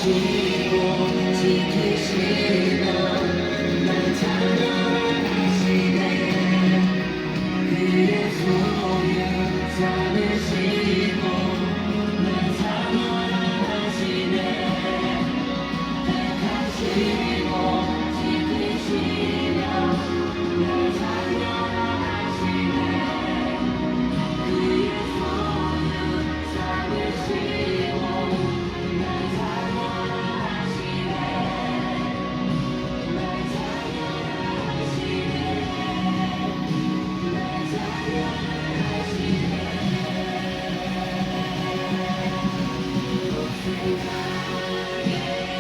지키시고 지키시며 날 찬양하시네. 그의 소유 삼으시고 날 찬양하시네. 택하시고 지키시며 날 찬양하시네. 그의 소유 삼으시고 날 찬양하시네. 날 찬양하시네. 날 찬양하시네.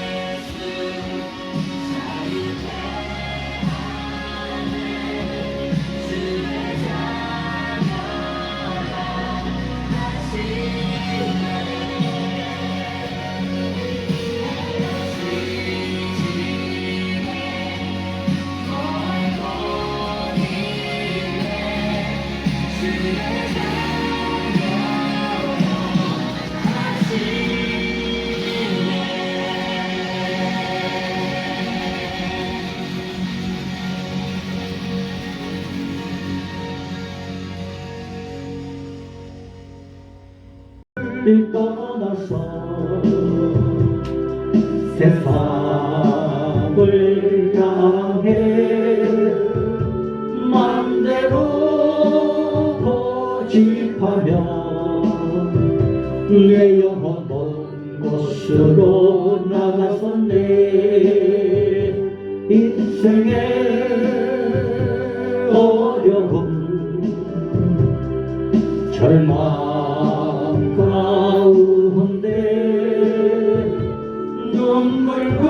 예수 자유케 하네. 주의 자녀라 하시네. 지지네 걸거리네. 주의 자녀라 하시네. 떠나서 세상을 향해 맘대로 고집하며 내 영혼 먼 곳으로 나갔었네. 인생의 어려움 절망 가운데 눈물과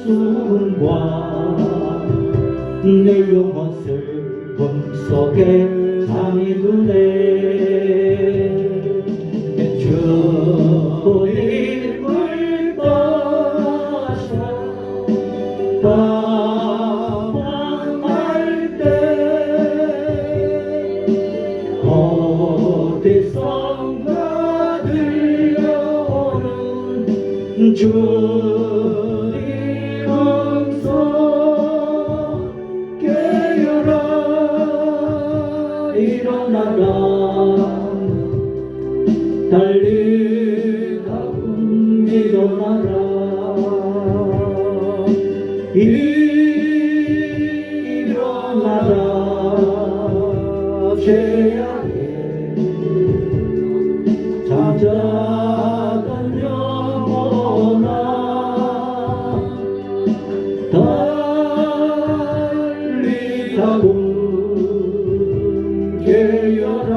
숨과 내 영혼 슬픔 속에 잠이 드네. 주님을 떠나서 방황할 때 어디선가 들려오는 주님 음성 깨어라 일어나라 달리가군 일어나라 일어나라 죄악에 찾아간 영혼아 달리가군 깨어라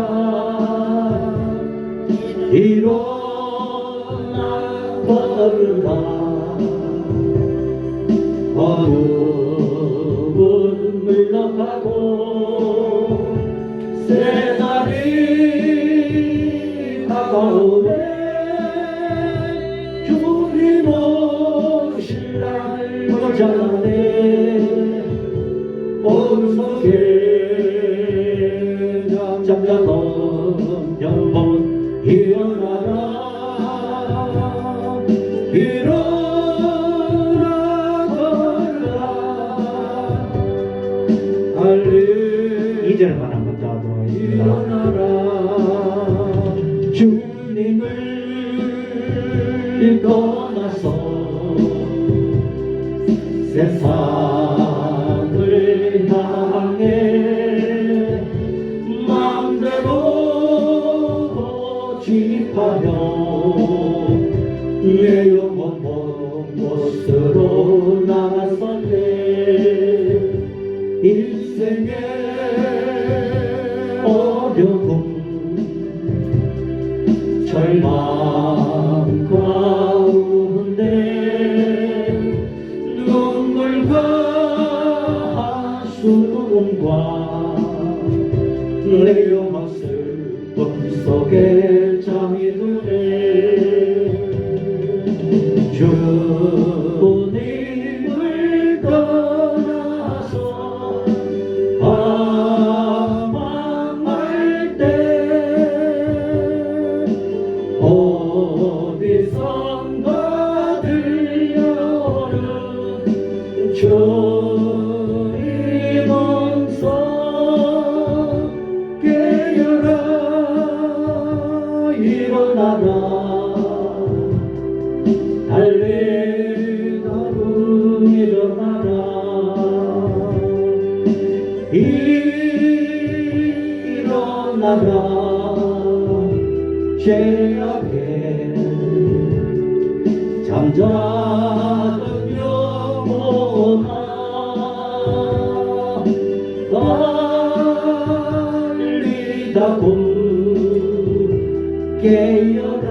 일어나 걸으라 어둠은 물러가고 새날이 다가오네. 주님 오실 날 전에 오른손에 잠자던 영혼 일어나라 일어나 걸으라 달리 2절만 한번 더 하도록 하겠습니다. 일어나라 주님을 떠나서 세상을 향해 마음대로 고집하며 내 영혼 먼 곳으로 나갔었네. 인생의 어려움 절망 가운데 눈물과 한숨과 내 영혼 슬픔 속에 잠이 드네. 주님을 떠나서 방황할 때 어디선가 일어나라 죄악에 잠자던 영혼아 빨리 다고 깨어라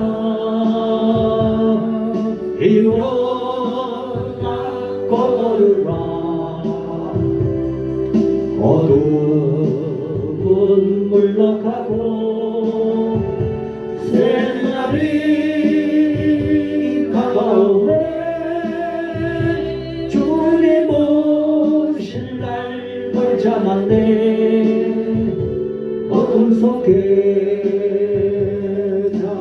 일어나 걸어라 어둠은 물러가고 새날이 가까우네 주님 오실 날 멀잖아네 어둠 속에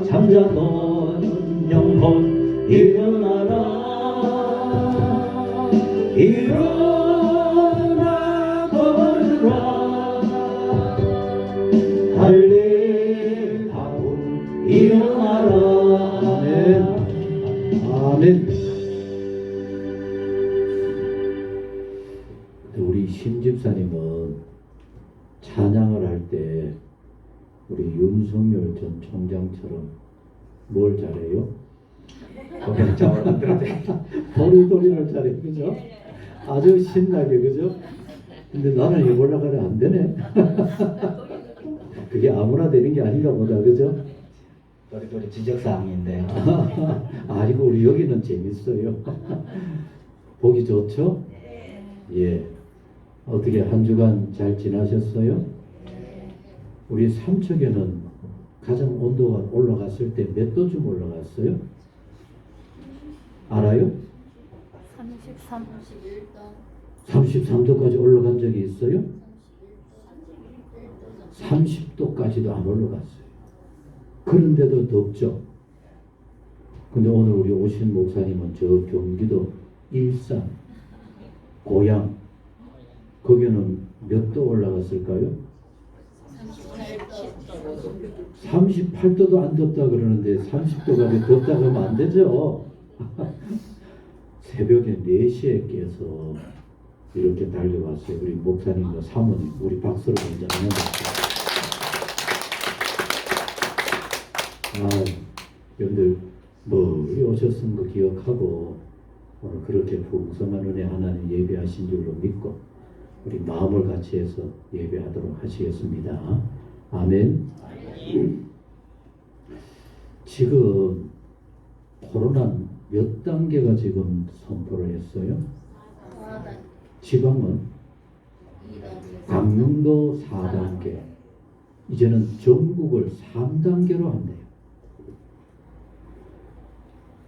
잠자던 영혼 일어나라 일어나 걸어라 달리하고 일어나라 아멘 아멘. 우리 신집사님은 찬양을 할 때 우리 윤석열 전 총장처럼 뭘 잘해요? 그냥 도리도리를 잘해, 그죠? 아주 신나게, 그죠? 근데 나는 해보려고 하면 안 되네. 그게 아무나 되는 게 아닌가 보다, 그죠? 도리도리 지적사항인데. 아니고 우리 여기는 재밌어요. 보기 좋죠? 예. 어떻게 한 주간 잘 지나셨어요? 우리 삼척에는 가장 온도가 올라갔을 때 몇 도쯤 올라갔어요? 알아요? 33도까지 올라간 적이 있어요? 30도까지도 안 올라갔어요. 그런데도 덥죠. 근데 오늘 우리 오신 목사님은 저 경기도 일산 고향 거기는 몇 도 올라갔을까요? 38도도 안 덥다 그러는데 30도가 덥다고 하면 안 되죠. 새벽에 4시에 깨서 이렇게 달려왔어요. 우리 목사님과 사모님, 우리 박수로 먼저 안녕하세요. 여러분들 멀리 오셨은 거 기억하고 오늘 그렇게 풍성한 은혜 하나님 예배하신 줄로 믿고 우리 마음을 같이 해서 예배하도록 하시겠습니다. 아멘. 지금 코로나 몇 단계가 지금 선포를 했어요? 지방은 강릉도 4단계, 이제는 전국을 3단계로 한대요.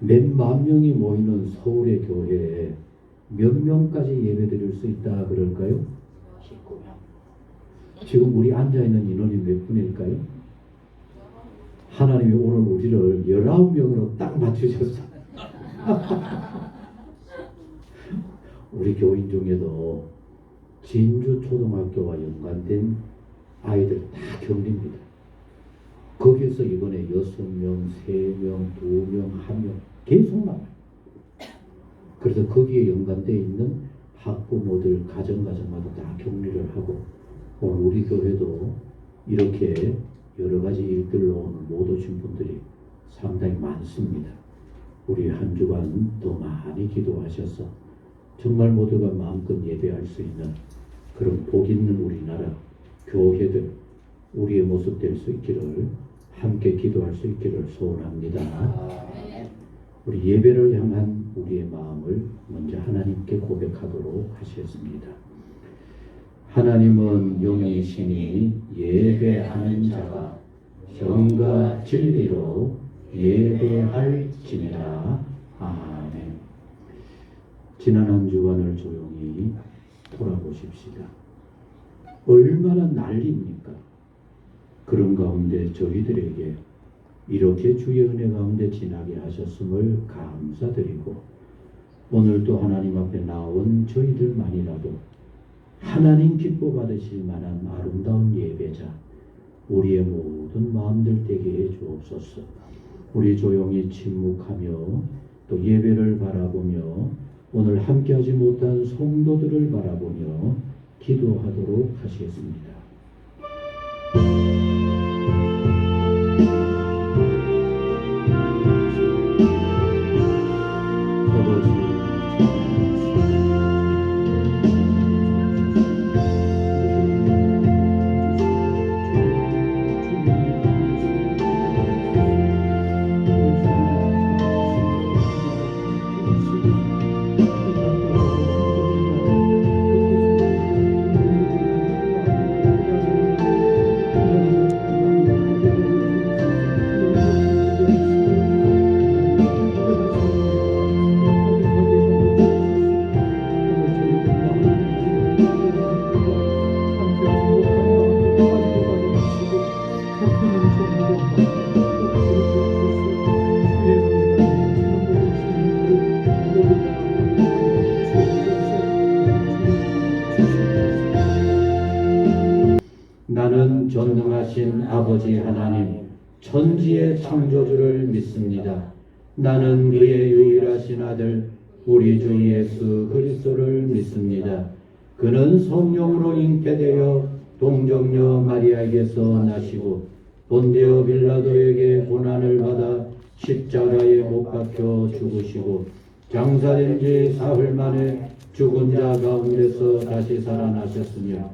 몇만 명이 모이는 서울의 교회에 몇 명까지 예배드릴 수 있다 그럴까요? 19명. 지금 우리 앉아있는 인원이 몇 분일까요? 하나님이 오늘 우리를 19명으로 딱 맞추셨어요. 우리 교인 중에도 진주초등학교와 연관된 아이들 다 격리입니다. 거기에서 이번에 6명, 3명, 2명, 1명 계속 나와요. 그래서 거기에 연관되어 있는 학부모들 가정마다 다 격리를 하고 오늘 우리 교회도 이렇게 여러 가지 일들로 오늘 못 오신 분들이 상당히 많습니다. 우리 한 주간 더 많이 기도하셔서 정말 모두가 마음껏 예배할 수 있는 그런 복 있는 우리나라 교회들 우리의 모습 될 수 있기를 함께 기도할 수 있기를 소원합니다. 우리 예배를 향한 우리의 마음을 먼저 하나님께 고백하도록 하시겠습니다. 하나님은 영이시니 예배하는 자가 영과 진리로 예배할지니라. 아멘. 지난 한 주간을 조용히 돌아보십시다. 얼마나 난리입니까? 그런 가운데 저희들에게 이렇게 주의 은혜 가운데 지나게 하셨음을 감사드리고 오늘도 하나님 앞에 나온 저희들만이라도 하나님 기뻐 받으실 만한 아름다운 예배자 우리의 모든 마음들 되게 해 주옵소서. 우리 조용히 침묵하며 또 예배를 바라보며 오늘 함께하지 못한 성도들을 바라보며 기도하도록 하시겠습니다. 전능하신 아버지 하나님, 천지의 창조주를 믿습니다. 나는 그의 유일하신 아들 우리 주 예수 그리스도를 믿습니다. 그는 성령으로 잉태되어 동정녀 마리아에게서 나시고 본디오 빌라도에게 고난을 받아 십자가에 못 박혀 죽으시고 장사된 지 사흘 만에 죽은 자 가운데서 다시 살아나셨으며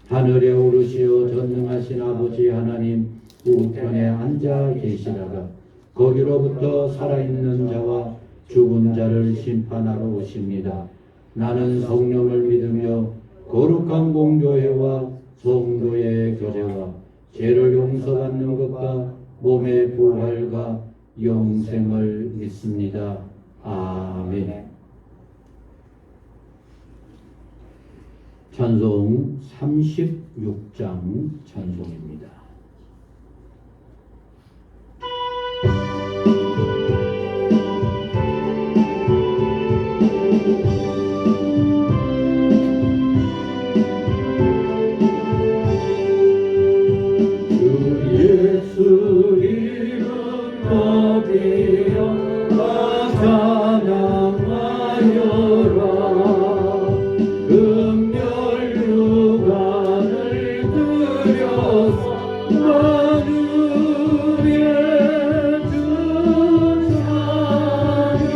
하늘에 오르시어 전능하신 아버지 하나님 우편에 앉아 계시다가 거기로부터 살아있는 자와 죽은 자를 심판하러 오십니다. 나는 성령을 믿으며 거룩한 공교회와 성도의 교제와 죄를 용서받는 것과 몸의 부활과 영생을 믿습니다. 아멘. 찬송 36장 찬송입니다. 예수 이름 높이어 나 찬양하여라. 금별 유관을 들여서 만유의 주 찬양.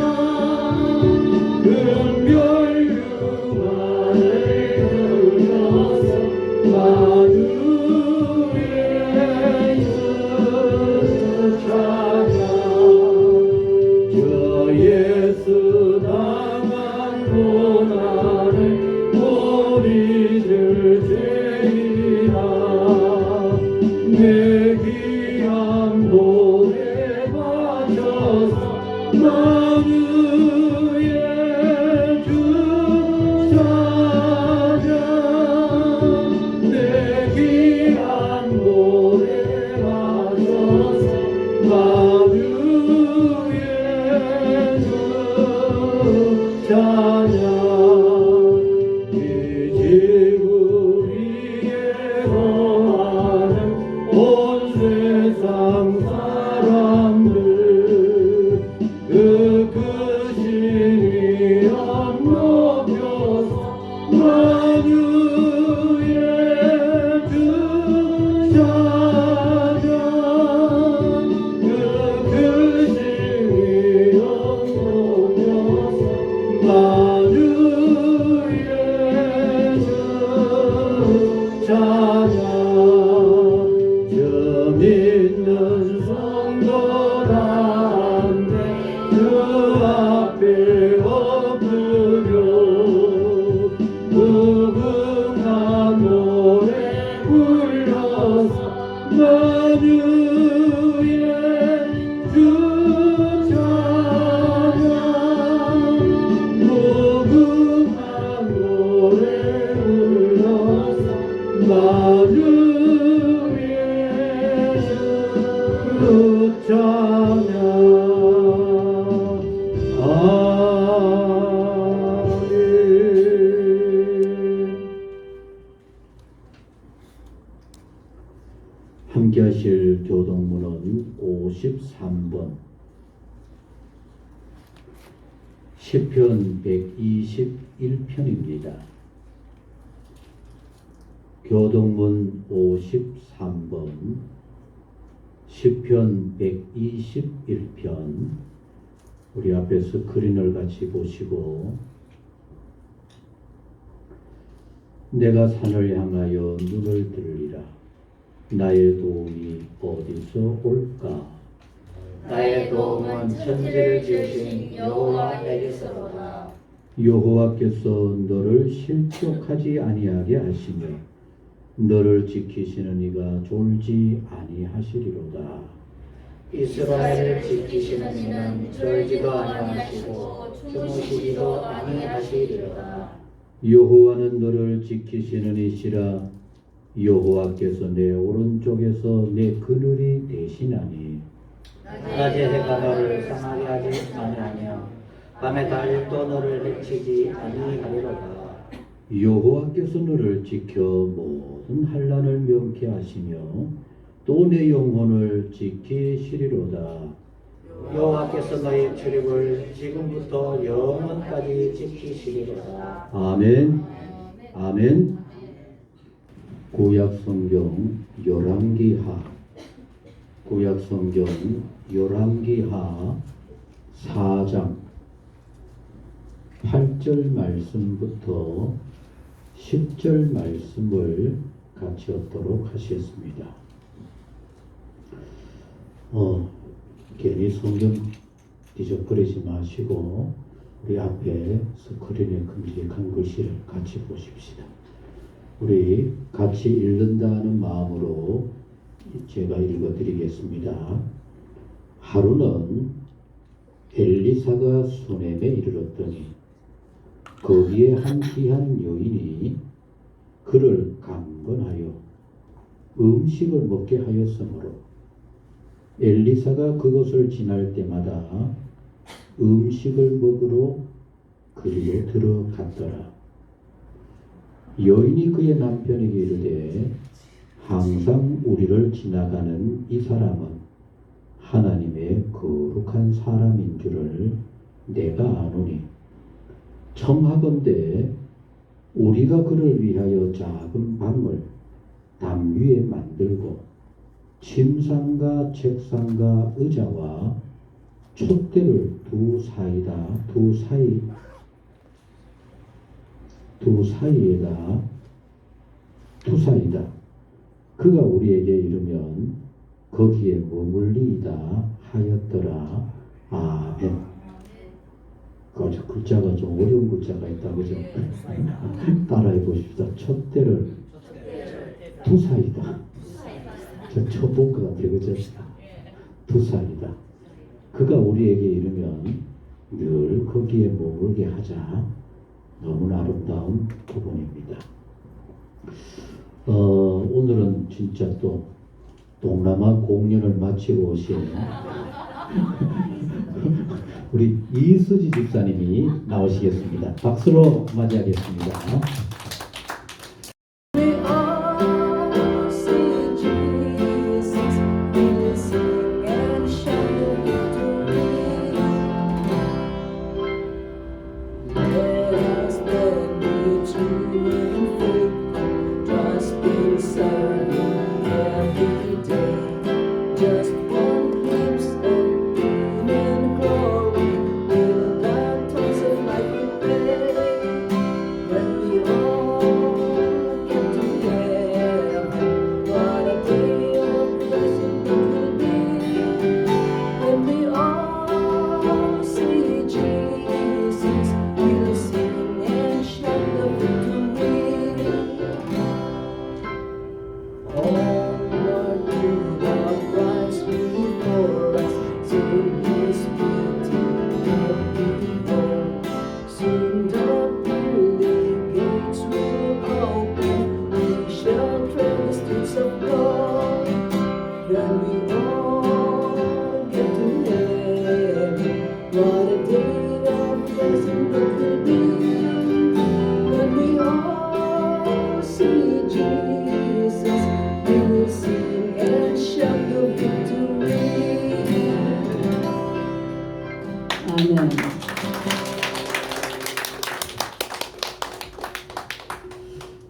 금별 유관을 들여서 만유의 예수 당한 고난을 우리들 죄인아 내 귀한 노래 바쳐서 만유의 주 찬양. 내 귀한 노래 바쳐서 만유의 찬양. 이 지구 위에 거하는 온 세상 사람들 그 크신 이름 높여서 만유의 주 찬양. 그 크신 이름 높여서 만유의 주 찬양. 저 믿는 성도란데 주 앞에 엎드려 무궁한 노래 불러서 만유의 주 찬양. 무궁한 노래 불러서 만유의 주 찬양. 아멘. 함께 하실 교동문은 53번 시편 121편입니다. 교동문 53번 시편 121편 우리 앞에 스크린을 같이 보시고 내가 산을 향하여 눈을 들으리라. 나의 도움이 어디서 올까? 나의 도움은 천지를 지으신 여호와에게서로다. 여호와께서 너를 실족하지 아니하게 하시며 너를 지키시는 이가 졸지 아니하시리로다. 이스라엘을 지키시는 이는 졸지도 아니하시고 주무시지도 아니하시리로다. 여호와는 너를 지키시는 이시라. 여호와께서 내 오른쪽에서 내 그늘이 되시나니 낮에 해가 너를 상하게 하지 아니하며 밤에 달도 너를 해치지 아니하리로다. 여호와께서 너를 지켜 모든 환난을 명케 하시며 또 내 영혼을 지키시리로다. 여호와께서 너희 출입을 지금부터 영원까지 지키시리로다. 아멘. 아멘. 구약 성경 열왕기하 구약 성경 열왕기하 4장 8절 말씀부터 10절 말씀을 같이 얻도록 하시겠습니다. 괜히 성경 뒤적거리지 마시고 우리 앞에 스크린에 큼직한 글씨를 같이 보십시다. 우리 같이 읽는다는 마음으로 제가 읽어드리겠습니다. 하루는 엘리사가 수넴에 이르렀더니 거기에 한 귀한 여인이 그를 강건하여 음식을 먹게 하였으므로 엘리사가 그곳을 지날 때마다 음식을 먹으러 그리로 들어갔더라. 여인이 그의 남편에게 이르되 항상 우리를 지나가는 이 사람은 하나님의 거룩한 사람인 줄을 내가 아노니 청하건대 우리가 그를 위하여 작은 방을 담 위에 만들고 침상과 책상과 의자와 촛대를 두 사이에다 그가 우리에게 이르면 거기에 머물리이다 하였더라. 아멘. 그 글자가 좀 어려운 글자가 있다 그죠? 따라해 보십시다. 촛대를 두 사이다. 저 처음 본 것 같아요 그죠? 두 사이다. 그가 우리에게 이르면 늘 거기에 머물게 하자. 너무나 아름다운 부분입니다. 오늘은 진짜 또 동남아 공연을 마치고 오신 우리 이수지 집사님이 나오시겠습니다. 박수로 맞이하겠습니다.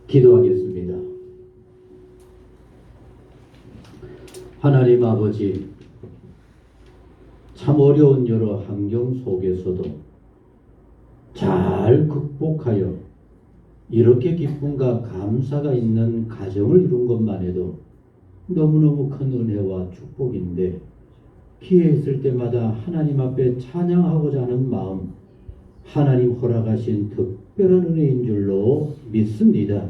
기도하겠습니다. 하나님 아버지, 참 어려운 여러 환경 속에서도 잘 극복하여 이렇게 기쁨과 감사가 있는 가정을 이룬 것만 해도 너무너무 큰 은혜와 축복인데, 기회 있을 때마다 하나님 앞에 찬양하고자 하는 마음, 하나님 허락하신 특별한 은혜인 줄로 믿습니다.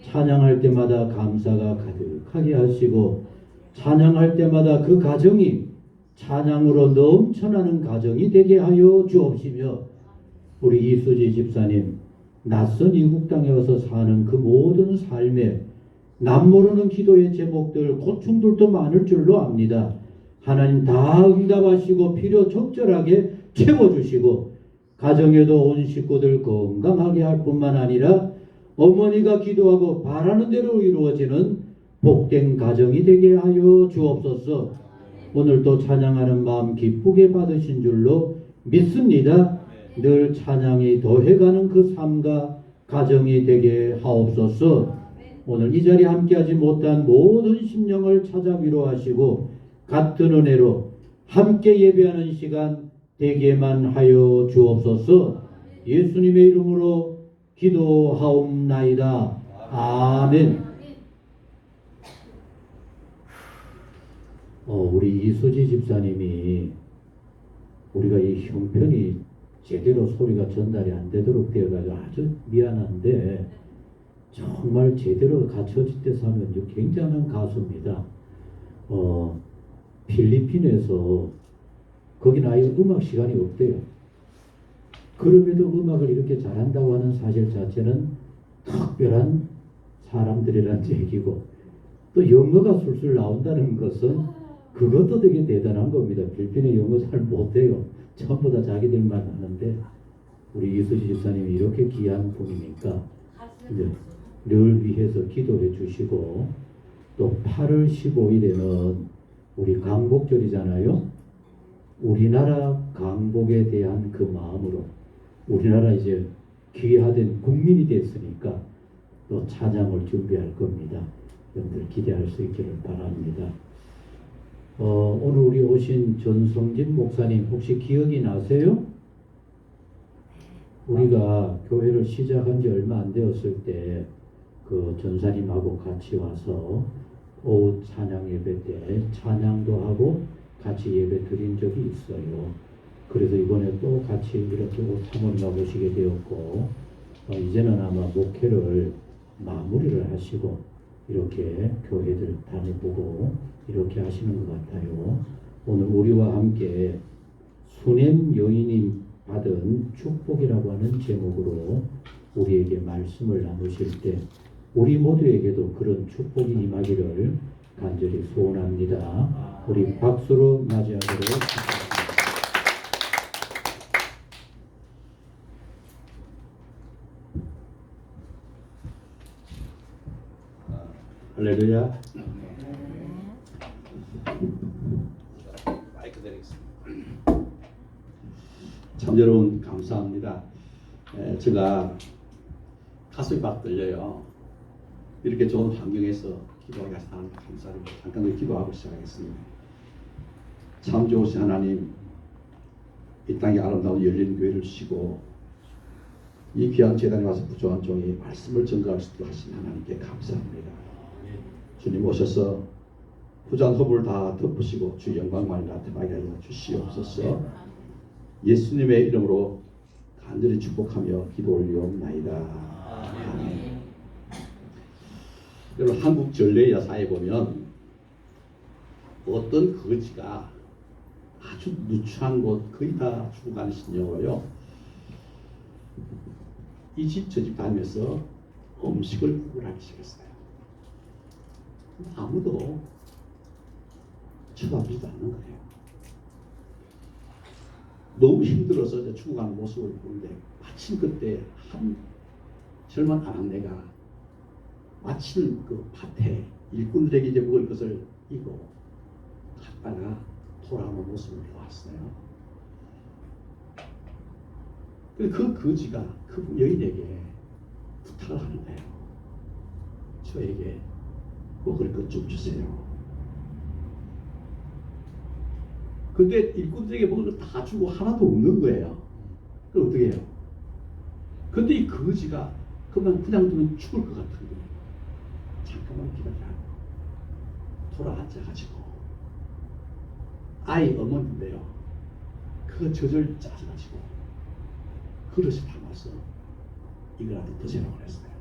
찬양할 때마다 감사가 가득하게 하시고, 찬양할 때마다 그 가정이 찬양으로 넘쳐나는 가정이 되게 하여 주옵시며, 우리 이수지 집사님 낯선 이국 땅에 와서 사는 그 모든 삶에 남모르는 기도의 제목들, 고충들도 많을 줄로 압니다. 하나님 다 응답하시고 필요 적절하게 채워주시고, 가정에도 온 식구들 건강하게 할 뿐만 아니라 어머니가 기도하고 바라는 대로 이루어지는 복된 가정이 되게 하여 주옵소서. 오늘도 찬양하는 마음 기쁘게 받으신 줄로 믿습니다. 늘 찬양이 더해가는 그 삶과 가정이 되게 하옵소서. 오늘 이 자리에 함께하지 못한 모든 심령을 찾아 위로하시고 같은 은혜로 함께 예배하는 시간 되게만 하여 주옵소서. 예수님의 이름으로 기도하옵나이다. 아멘. 우리 이수지 집사님이 우리가 이 형편이 제대로 소리가 전달이 안 되도록 되어가지고 아주 미안한데 정말 제대로 갖춰질 때 사면 굉장한 가수입니다. 필리핀에서 거기는 아예 음악 시간이 없대요. 그럼에도 음악을 이렇게 잘한다고 하는 사실 자체는 특별한 사람들이란 얘기고 또 영어가 술술 나온다는 것은 그것도 되게 대단한 겁니다. 필리핀에 영어 잘 못해요. 전부 다 자기들만 하는데 우리 이수지 집사님이 이렇게 귀한 분이니까 이제 늘 위해서 기도해 주시고 또 8월 15일에는 우리 강복절이잖아요. 우리나라 강복에 대한 그 마음으로 우리나라 이제 귀화된 국민이 됐으니까 또 찬양을 준비할 겁니다. 여러분들 기대할 수 있기를 바랍니다. 오늘 우리 오신 전성진 목사님 혹시 기억이 나세요? 우리가 교회를 시작한 지 얼마 안 되었을 때 그 전사님하고 같이 와서 오후 찬양 예배 때 찬양도 하고 같이 예배 드린 적이 있어요. 그래서 이번에 또 같이 이렇게 오타몬가 보시게 되었고 이제는 아마 목회를 마무리를 하시고 이렇게 교회들 다녀보고 이렇게 하시는 것 같아요. 오늘 우리와 함께 수냄 여인이 받은 축복이라고 하는 제목으로 우리에게 말씀을 나누실 때 우리 모두에게도 그런 축복이 임하기를 간절히 소원합니다. 우리 박수로 맞이하도록 하겠습니다. 할렐루야. 마이크 드리겠습니다. 참 여러분 감사합니다. 제가 가슴이 막 떨려요. 이렇게 좋은 환경에서 기도하게 하셔서 하나님께 감사드리고 잠깐 기도하고 시작하겠습니다. 참 좋으신 하나님, 이 땅에 아름다운 열린 교회를 주시고 이 귀한 재단에 와서 부족한 종이 말씀을 전가할 수 있도록 하신 하나님께 감사합니다. 주님 오셔서 부족한 허물을 다 덮으시고 주 영광만을 나타나게 하여 주시옵소서. 예수님의 이름으로 간절히 축복하며 기도 올리옵나이다. 아멘. 여러분 한국 전래 야사에 보면 어떤 거지가 아주 누추한 곳 거의 다 죽어가는 신용으로요. 이 집 저 집 다니면서 음식을 구걸하기 시작했어요. 아무도 쳐다보지도 않는 거예요. 너무 힘들어서 이제 죽어가는 모습을 보는데 마침 그때 한 절만 안 한 내가 마침 그 밭에 일꾼들에게 이제 먹을 것을 이고 갔다가 돌아오는 모습을 보았어요. 그 거지가 그 여인에게 부탁을 하는 거예요. 저에게 먹을 것 좀 주세요. 근데 일꾼들에게 먹을 것 다 주고 하나도 없는 거예요. 그럼 어떻게 해요? 근데 이 거지가 그냥 두면 죽을 것 같은 거예요. 잠깐만 기다려. 돌아앉아가지고 아이 어머니인데요. 그 젖을 짜가지고 그릇에 담아서 이거라도 드시라고 그랬어요.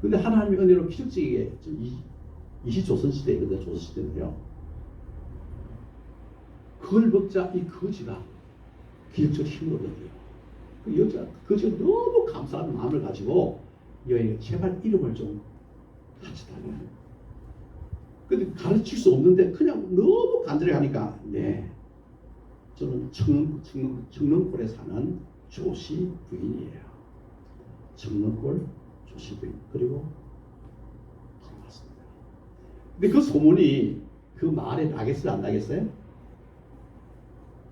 근데 하나님의 은혜로 기적적이게 이 조선시대거든요. 조선시대는요. 그걸 먹자 이 거지가 기적적으로 힘을 얻어요. 그 여자 거지가 너무 감사한 마음을 가지고 여인에게 제발 이름을 좀 같이 달라. 근데 가르칠 수 없는데 그냥 너무 간절히 하니까 네, 저는 청릉골에 사는 조씨 부인이에요. 청릉골 조씨 부인. 그리고 근데 그 소문이 그 마을에 나겠어요, 안 나겠어요?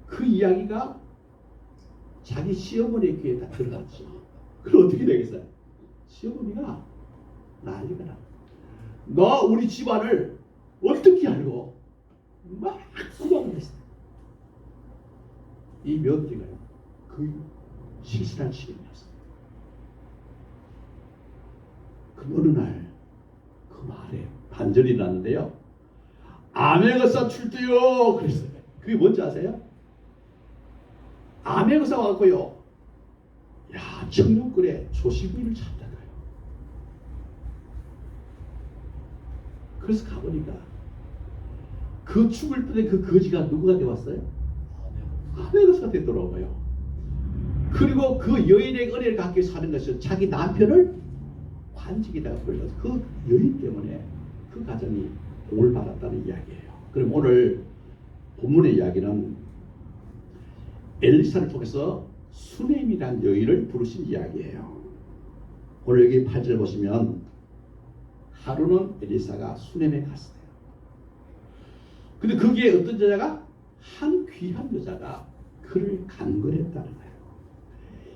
그 이야기가 자기 시어머니의 귀에 다 들어갔죠. 그럼 어떻게 되겠어요? 시어머니가 난리가 나. 너 우리 집안을 어떻게 알고? 막 수박을 했어요. 이 며느리가요. 그 실실한 시인이었어요. 그 어느 날 그 말에 반절이 났는데요. 아메거사 출두요. 그랬어요. 그게 뭔지 아세요? 아메거사 와갖고요. 야, 청룡굴에 조시부인을 찾다가요. 그래서 가보니까 그 죽을 뻔에 그 거지가 누구가 되었어요? 아메거사가 되더라고요. 그리고 그 여인의 은혜를 갖기 위해서 하는 것은 자기 남편을 관직에다가 걸려서 그 여인 때문에 그 가정이 복을 받았다는 이야기예요. 그럼 오늘 본문의 이야기는 엘리사를 통해서 수넴이라는 여인을 부르신 이야기예요. 오늘 여기 8절 보시면 하루는 엘리사가 수넴에 갔어요. 근데 거기에 어떤 여자가 한 귀한 여자가 그를 간거렸다는 거예요.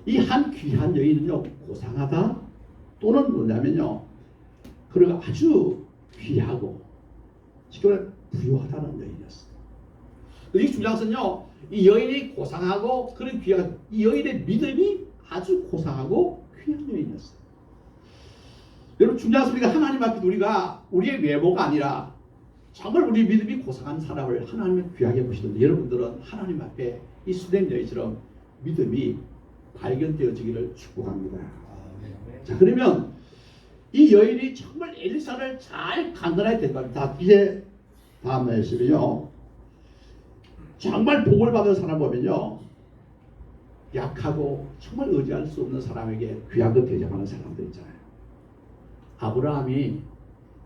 이 한 귀한 여인은요 고상하다 또는 뭐냐면요 그리고 아주 귀하고 쉽게 말하면 부유하다는 여인이었어요. 이 중요한 것은요 이 여인이 고상하고 그런 귀한 이 여인의 믿음이 아주 고상하고 귀한 여인이었어요. 여러분 중요한 것은 우리가 하나님 앞에 우리가 우리의 외모가 아니라 정말 우리 믿음이 고상한 사람을 하나님은 귀하게 보시는데 여러분들은 하나님 앞에 이 수렘 여인처럼 믿음이 발견되어지기를 축복합니다. 자 그러면 이 여인이 정말 엘리사를 잘 간단하게 대답합니다. 이제 다음 말씀이요. 정말 복을 받은 사람 보면요. 약하고 정말 의지할 수 없는 사람에게 귀하게 대접하는 사람들 있잖아요. 아브라함이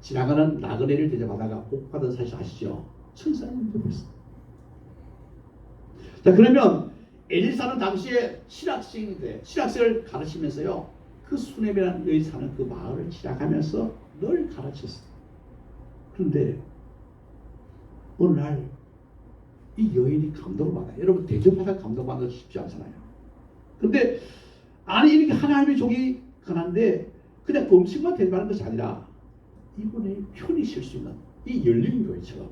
지나가는 나그네를 대접하다가 복받은 사실 아시죠? 천사님 대접했어요. 자 그러면 엘리사는 당시에 실학생인데 실학생을 가르치면서요. 그 수넴이라는 여인 사는 그 마을을 지나가면서 늘 가르쳤어요. 그런데 어느 날 이 여인이 감동을 받아요. 여러분 대접하다 감동받는 쉽지 않잖아요. 그런데 아니 이렇게 하나님의 종이 가난데 그냥 음식만 대접하는 것이 아니라 이분의 편히 쉴 수 있는 이 열린 교회처럼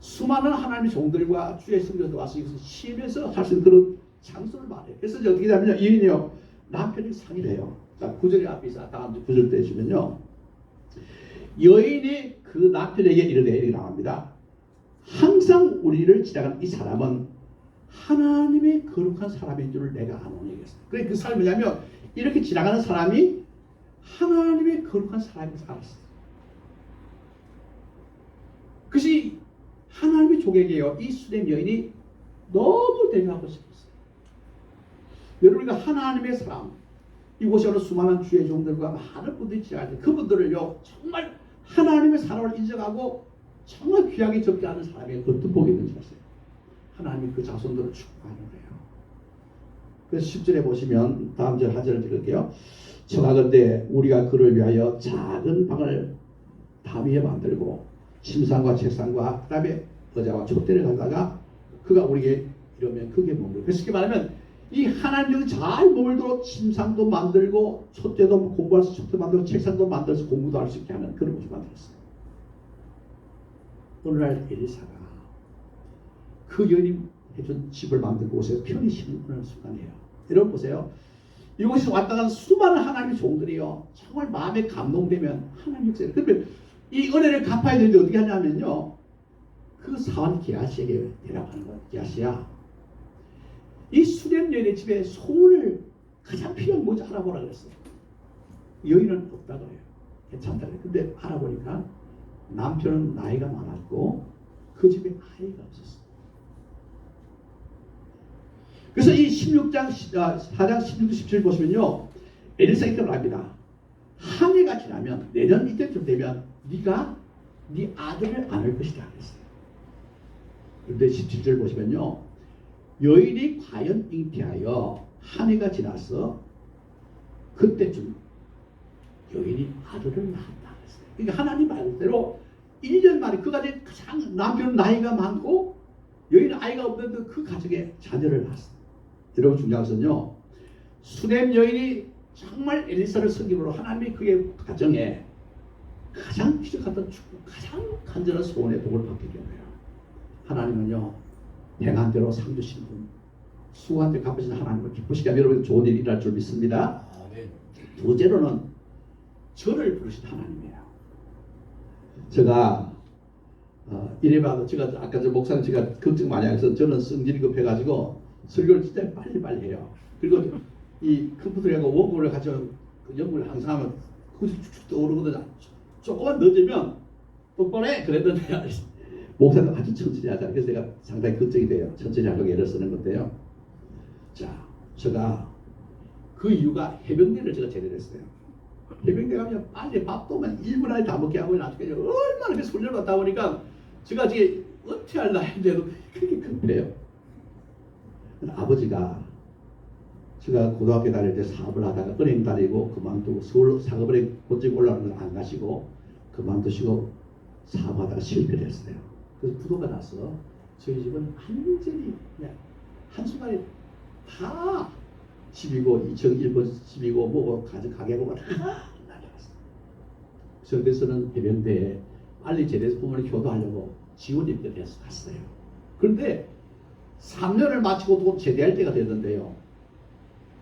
수많은 하나님의 종들과 주의 성전도 와서 이것을 쉬면서 할 수 있는 그런 장소를 말해요. 그래서 어떻게 되냐면요. 이 여인이요. 남편이 상의를 해요. 자, 9절에 앞에서 다음 9절 때 보시면요. 여인이 그 남편에게 이르되 나옵니다. 항상 우리를 지나가는 이 사람은 하나님의 거룩한 사람인 줄을 내가 아노니. 그래 그 사람이 뭐냐면 이렇게 지나가는 사람이 하나님의 거룩한 사람인 줄 알았어요. 그것이 하나님의 종에게요. 이 수렘 여인이 너무 대표하고 싶었어요. 여러분 우리가 하나님의 사람 이곳에 오는 수많은 주의 종들과 많은 분들이 지나갈 때 그분들을요 정말 하나님의 사람을 인정하고 정말 귀하게 접대하는 사람에게 어떤 복이 있는지 아세요? 하나님이 그 자손들을 축복하는 거예요. 그래서 10절에 보시면 다음 절 하절을 읽을게요. 청하건대 우리가 그를 위하여 작은 방을 담 위에 만들고 침상과 책상과 그 다음에 의자와 촛대를 갖다가 그가 우리에게 이러면 그게 뭔가요? 그래서 쉽게 말하면 이 하나님이 잘 머물도록 침상도 만들고 촛대도 공부할 수 촛대 만들고 책상도 만들어서 공부도 할 수 있게 하는 그런 곳을 만들었어요. 오늘날 엘리사가 그 여인이 해준 집을 만든 곳에 편히 쉬는 그런 순간이에요. 여러분 보세요. 이곳에서 왔다 간 수많은 하나님의 종들이요 정말 마음에 감동되면 하나님 역사에 그러면 이 은혜를 갚아야 되는데 어떻게 하냐면요 그 사원 게하시에게 대답하는 거예요. 게하시야 이 수렘 여인의 집에 소문을 가장 필요한 뭐지 알아보라 그랬어요. 여인은 없다고 해요. 괜찮다 그래요. 근데 알아보니까 남편은 나이가 많았고 그 집에 아이가 없었어요. 그래서 이 4장 16절 17절 보시면요 엘리사가 말합니다. 한 해가 지나면 내년 이때쯤 되면 네가 네 아들을 안을 것이다 그랬어요. 그런데 17절 보시면요 여인이 과연 잉태하여 한 해가 지나서 그때쯤 여인이 아들을 낳았다 그랬어요. 그러니까 하나님 말대로 1년 만에 그 가정에 가장 남편은 나이가 많고 여인은 아이가 없는데 그 가정에 자녀를 낳았어요. 여러분 중요한 것은요. 수넴 여인이 정말 엘리사를 섬김으로 하나님이 그의 가정에 가장 기적했던 축복, 가장 간절한 소원의 복을 받게 된 거예요. 하나님은요. 행한대로 상 주신 분, 수고한테 갚으신 하나님을 기쁘시게 하면 여러분 좋은 일이 일어날 줄 믿습니다. 둘째로는 저를 부르신 하나님이에요. 제가 이래봐도 제가 아까 저 목사님 제가 걱정 많이 해서 저는 성질이 급해가지고 설교를 진짜 빨리빨리 해요. 그리고 이 컴퓨터하고 원고를 가지고 연구를 항상 하면 쭉쭉 떠오르거든요. 조금만 늦으면 똑바로 그랬는데 목사도 아주 천천히 하잖아요. 그래서 내가 상당히 걱정이 돼요. 천천히 하려고 애를 쓰는 건데요. 자, 제가 그 이유가 해병대를 제가 제대를 했어요. 해병대 가면 빨리 밥도 만 1분 안에 다 먹게 하고 나중에 얼마나 그 훈련을 받다 보니까 제가 지금 은퇴할 나이인데도 그렇게 급해요. 아버지가 제가 고등학교 다닐 때 사업을 하다가 은행 다니고 그만두고 서울 상업은행 본직 올라오는 걸 안 가시고 그만두시고 사업하다가 실패를 했어요. 그래서 부도가 나서 저희 집은 완전히 그냥 한순간에 다 집이고 2층 1번 집이고 뭐고 가게고 다 날아갔어요. 그래서는 해병대에 빨리 제대해서 부모님 효도하려고 지원 입대해서 갔어요. 그런데 3년을 마치고 또 제대할 때가 됐는데요.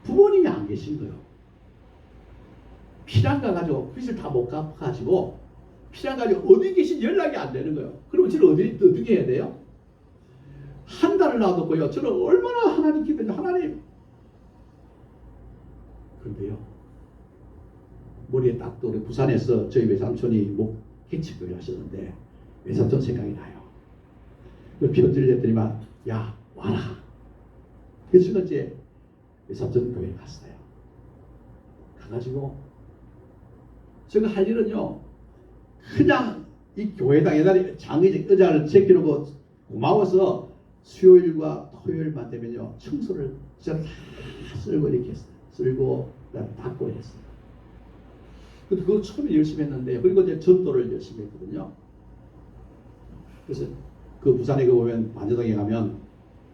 부모님이 안 계신 거예요. 피난 가가지고 빚을 다 못 갚아가지고 피난 가지고 어디 계신 연락이 안 되는 거예요. 그러면 저는 어떻게 해야 돼요? 한 달을 놔뒀고요. 저는 얼마나 하나님 기도해요. 하나님. 그런데요. 머리에 딱 떠오르 부산에서 저희 외삼촌이 해치교회 하셨는데 외삼촌 생각이 나요. 그 편지를 냈더니만 야 와라. 그래서 이제 외삼촌 교회에 갔어요. 가가지고 제가 할 일은요. 그냥 이 교회당 옛날에 장의직 의자를 제껴놓고 고마워서 수요일과 토요일만 되면요. 청소를 진짜 다 쓸고 이렇게 했어요. 쓸고 닦고 했어요. 근데 그거 처음에 열심히 했는데 그리고 이제 전도를 열심히 했거든요. 그래서 그 부산에 보면 반저동에 가면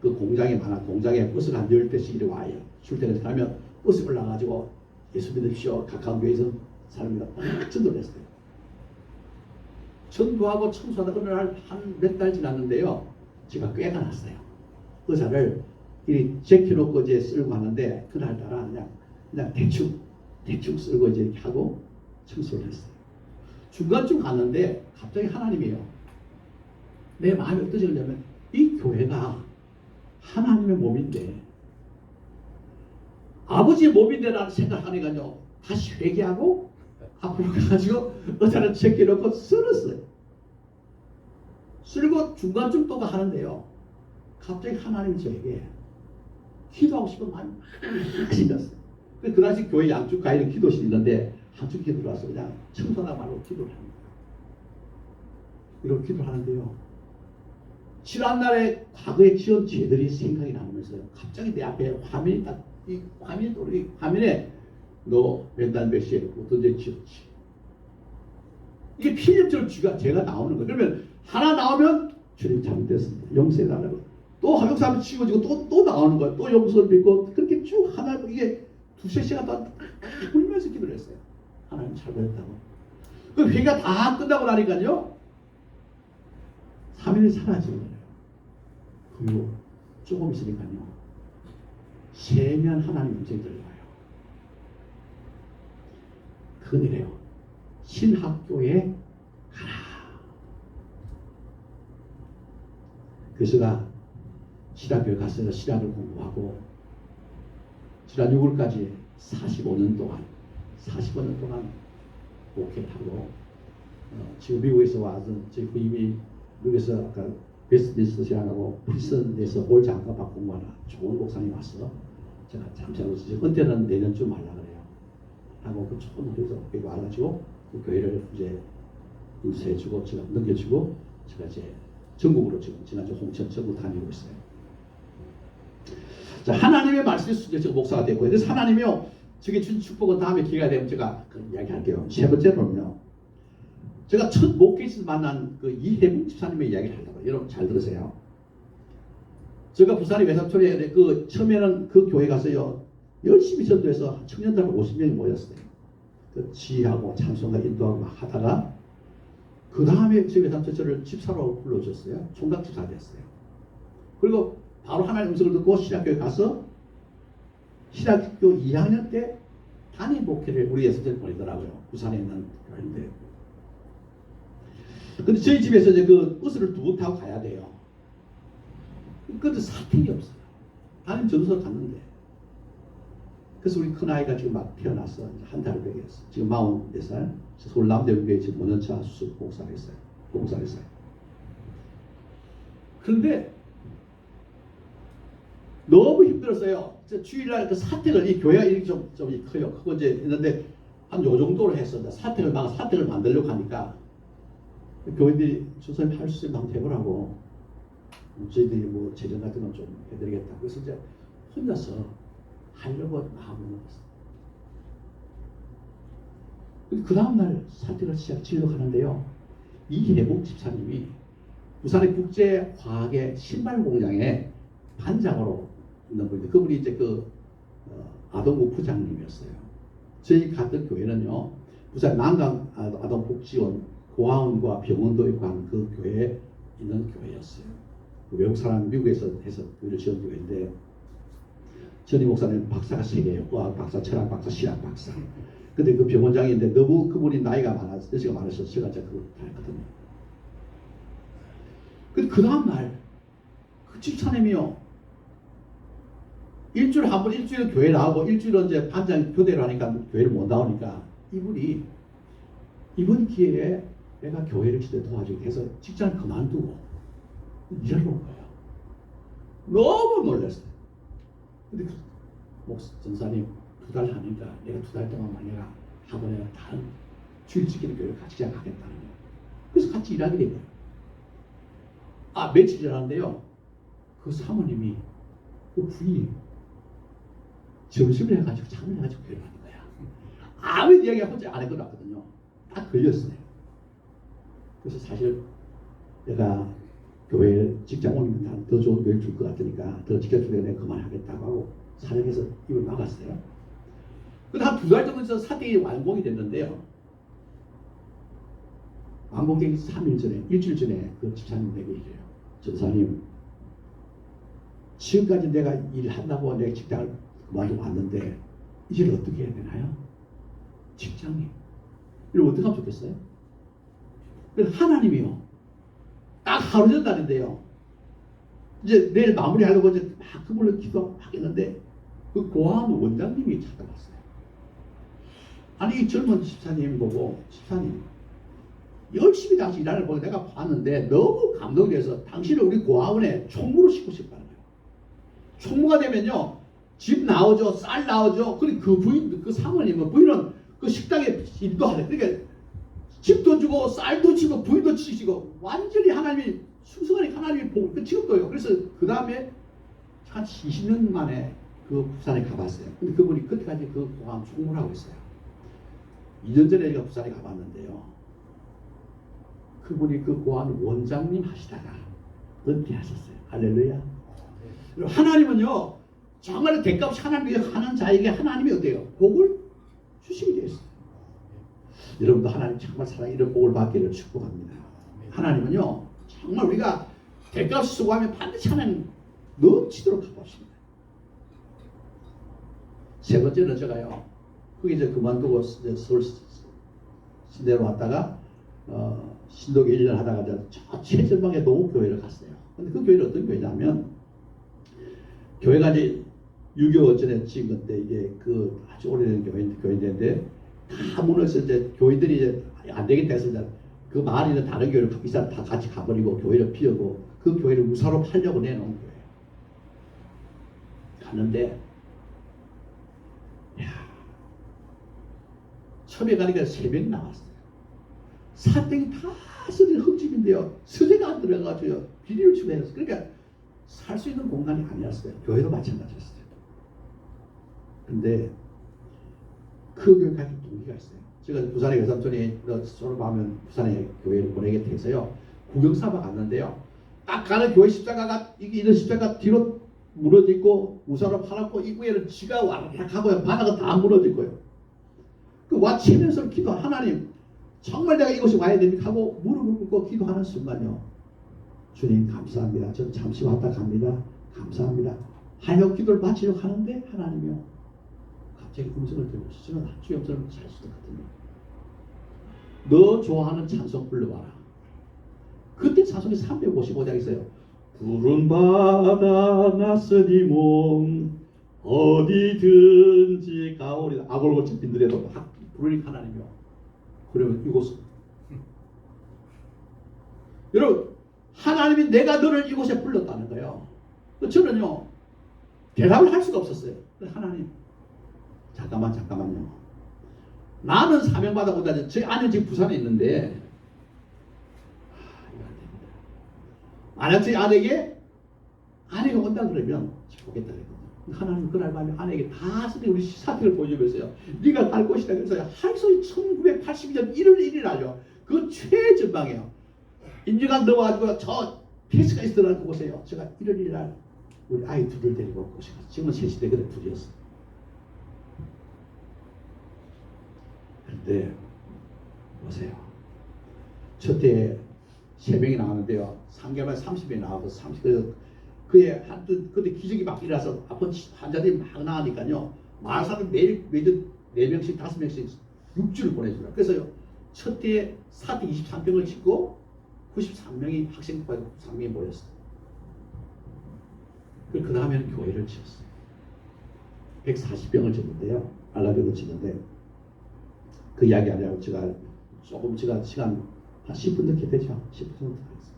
그 공장이 많아. 공장에 버스가 한 10대씩 이렇게 와요. 출퇴근해서 가면 버스 올라가가지고 예수 믿으십시오. 가까운 교회에서 사람이다. 막 전도를 했어요. 전도하고 청소하다 어느 날 한 몇 달 지났는데요. 제가 꾀가 났어요. 의자를 이 제껴놓고 이제 쓸고 하는데 그날따라 그냥 대충 쓸고 이제 이렇게 하고 청소를 했어요. 중간쯤 갔는데 갑자기 하나님이요. 내 마음이 어떠냐면 이 교회가 하나님의 몸인데 아버지의 몸인데 라는 생각하니까요. 다시 회개하고 앞으로 가가지고 의자를 제껴놓고 쓸었어요. 쓸고 중간쯤 또 하는데요. 갑자기 하나님이 저에게 기도하고 싶은 마음이 막 생겼어요. 그 당시 교회 양쪽 가있는 기도실이 있는데 한쪽에 들어와서 그냥 청소나 말로 기도를 합니다. 이렇게 기도를 하는데요. 지난날에 과거에 지은 죄들이 생각이 나면서요. 갑자기 내 앞에 화면이 딱 이 화면이 또 이 화면에 너 맨날 몇 시에 어떤 죄 지었지. 이게 필름처럼 제가 나오는 거예요. 그러면 하나 나오면 주님 잘못됐습니다. 용서해달라고. 또 화명사함이 치워지고 또 나오는 거예요. 또 용서를 믿고 그렇게 쭉 하나 이게 두세 시간 동안 울면서 기도를 했어요. 하나님 잘못했다고. 그 회가 다 끝나고 나니까요. 3일이 사라지는 거예요. 그리고 조금 있으니까요. 세면 하나님 음성이 들려와요. 그거래요. 신학교에 가라. 그래서 제가 신학교에 가서 신학을 공부하고 지난 6월까지 45년 동안 목회하고 지금 미국에서 와서 저희 부임이 미국에서 아까 베스트니스 시장하고 프리슨에서 올 장가박 공부하나 좋은 목사님이 왔어. 제가 잠시만요. 은퇴는 내년쯤 하려고 그래요. 하고 그 좋은 노래에서 여기 와가지고 그 교회를 이제 인수해주고 제가 넘겨주고 제가 이제 전국으로 지금 지난주 홍천 전국 다니고 있어요. 자, 하나님의 말씀이 제가 목사가 되고 그래서 하나님이요 저게 준 축복은 다음에 기회가 되면 제가 그 이야기할게요. 세 번째로는요 제가 첫 목회에서 만난 그 이해문 집사님의 이야기를 하려고 여러분 잘 들으세요. 제가 부산의 외삼촌에 그 처음에는 그 교회 가서요 열심히 전도해서 청년들 50명이 모였어요. 그 지휘하고 찬송가 인도하고 막 하다가 그 다음에 저희 외삼촌 저를 집사로 불러줬어요. 총각 집사 됐어요. 그리고 바로 하나님의 음성을 듣고 신학교에 가서 신학교 2학년 때 단임 목회를 우리 예수들 보내더라고요. 부산에 있는 교회인데. 근데 저희 집에서 이제 그 버스를 2번 타고 가야 돼요. 근데 사택이 없어요. 단임 전도서 갔는데. 그래서 우리 큰아이가 지금 막 태어났어. 한 달 배겠어. 지금 44살. 서울 남대문교회 지금 5년차 수습 봉사를 했어요. 그런데 너무 힘들었어요. 주일날 그 사택을 이 교회가 이렇게 좀 커요. 그거 이제 했는데 한 요 정도로 했었는데 사택을 만들려고 하니까 교인들이 선생님 할 수 있으면 한번 해보라고 저희들이 뭐 재정 같은 건 좀 해드리겠다. 그래서 이제 혼자서 하려고 마음을 먹었어요. 그 다음날 사택을 지으려고 하는데요. 이해복 집사님이 부산의 국제화학의 신발 공장에 반장으로 있는 분인데 그분이 이제 그 아동부 부장님이었어요. 저희 갔던 교회는요. 부산 난강 아동복지원 고아원과 병원도 있고 하는 그 교회에 있는 교회였어요. 그 외국 사람 미국에서 해서 교회를 지은 교회인데 전임 목사님 박사가 3개예요. 의학 박사, 철학 박사, 신학 박사. 근데 그 병원장인데 너무 그분이 나이가 많아서 연세가 많아서 제가 그걸 다 했거든요. 근데 그 다음날 그 집사님이요. 일주일에 한 번, 일주일은 교회 나오고 일주일은 이제 반장 교대를 하니까 교회를 못 나오니까 이분이 이번 기회에 내가 교회를 진짜 도와주게 해서 직장을 그만두고 일하러 온 거예요. 너무 놀랐어요. 근데 그 전사님 2달 하니까 내가 2달 동안만 내가 하고 내가 다른 주일 지키는 교회를 같이 가겠다는 거예요. 그래서 같이 일하게 된 거예요. 아, 며칠 일하는데요. 그 사모님이 그 부인이 점심을 해가지고 잠을 해가지고 교회를 가는 거야. 아무 이야기가 혼자 안 했거든요. 딱 걸렸어요. 그래서 사실 내가 교회 직장 옮기면 더 좋은 교회를 줄 것 같으니까 더 지켜주면 내가 그만하겠다고 하고 사정해서 입을 막았어요. 근데 한 2달 정도 있어서 사택이 완공이 됐는데요. 완공되기 3일 전에, 일주일 전에 그 집사님에게 얘기해요. 전사님, 지금까지 내가 일한다고 내 직장을 그만두고 왔는데 이제 어떻게 해야 되나요? 직장이 이걸 어떻게 하면 좋겠어요? 그래서 하나님이요. 딱 하루 전날인데요. 이제 내일 마무리하려고 이제 막 그걸로 기도하겠는데 그 고아원 원장님이 찾아왔어요. 아니 이 젊은 집사님 보고 집사님 열심히 당신 일하는 걸 보고 내가 봤는데 너무 감동돼서 당신을 우리 고아원에 총무로 싣고 싶다는 거예요. 총무가 되면요 집 나오죠, 쌀 나오죠. 그리고 그 부인, 그 사모님은 부인은 그 식당에 인도하래. 그러니까 집도 주고 쌀도 치고 부인도 치시고 완전히 하나님이 순수하게 하나님이 보고 그 지금도요. 그래서 그 다음에 한 20년 만에 그 부산에 가봤어요. 근데 그분이 그때까지 그 고아원 총무를 하고 있어요. 2년 전에 제가 부산에 가봤는데요. 그분이 그 고아원 원장님 하시다가 은퇴하셨어요. 할렐루야. 하나님은요 정말 대값 하나님 위해 하는 자에게 하나님이 어때요? 복을 주시게 되어 있어요. 여러분도 하나님 정말 사랑 이런 복을 받기를 축복합니다. 하나님은요 정말 우리가 대값 수고하면 반드시 하나님 넘치도록 갚아주십니다. 세 번째는 제가요 그게 이제 그만두고 서울 신대로 왔다가 신도교 1년 하다가 저 최전방에 노후교회를 갔어요. 근데 그 교회는 어떤 교회냐면 교회가 이제 6.25 전에 지은 건데 이게 그 아주 오래된 교회인데 다 무너져서 이제 교인들이 이제 안 되겠다 해서 이제 그 마을에 있는 다른 교회를 이 사람 다 같이 가버리고 교회를 비우고 그 교회를 우사로 팔려고 내놓은 거예요. 가는데 야 처음에 가니까 3명 나왔어요. 사택이 다 서진 흙집인데요. 서재가 안 들어가가지고 비닐을 치고 해놨어요. 그러니까 살 수 있는 공간이 아니었어요. 교회도 마찬가지였어요. 근데 그 교회 가기 동기가 있어요. 제가 부산에 외삼촌이 졸업하면 부산에 교회를 보내게 돼서요. 구경삼아 갔는데요. 딱 가는 교회 십자가가 이런 십자가 뒤로 무너지고 우산을 파놨고 이 위에는 지가 와락하고요. 바닥은 다 무너질 거예요. 그 와치면서 기도 하나님 정말 내가 이곳에 와야 됩니까 하고 무릎을 꿇고 기도하는 순간요. 주님 감사합니다. 전 잠시 왔다 갑니다. 감사합니다. 하여 기도를 마치려고 하는데 하나님이요. 갑자기 음성을 들으시죠. 주의 음성을 잘 쓰거든요. 너 좋아하는 찬송 불러와라. 그때 찬송이 355장 있어요. 푸른 바다 낯선 몸 어디든지 가오리다. 아골고치 빈들에도 막 부르니까 하나님이요. 그러면 이곳은 여러분 하나님이 내가 너를 이곳에 불렀다는 거예요. 저는요 대답을 할 수가 없었어요. 하나님 잠깐만요. 나는 사명받아 온다. 저희 아내 지금 부산에 있는데 이거 안 됩니다. 만약 저희 아내가 온다 그러면 오겠다 그랬거든요. 하나님 그날 밤에 아내에게 다 우리 사택을 보여주면서요. 네가 갈 곳이다. 그래서 할수 1982년 1월 1일 알요. 그 최전방이에요. 인류가 넣어가지고 저 패스가 있더라는 그곳에요. 제가 1월 1일 날 우리 아이 둘을 데리고 올 곳이 지금은 셋이 되거든. 둘이었어. 근데 보세요. 첫째 3명이 나왔는데요. 3개월 30명이 나와서 30명 그의 한뜻 그때 기적이 막 일어나서 아픈 환자들이 막 나가니까요. 마을 사람 매일 4명씩 5명씩 6주를 보내주라. 그래서요. 첫째 사태 23병을 짓고 93명이 학생 받고 93명이 모였어요. 그 다음에는 교회를 지었어요. 140병을 짓는데요. 알라뷰를 짓는데 그 이야기 아니라고 제가 시간 한 10분 늦게 되죠. 10분 정도 하겠습니다.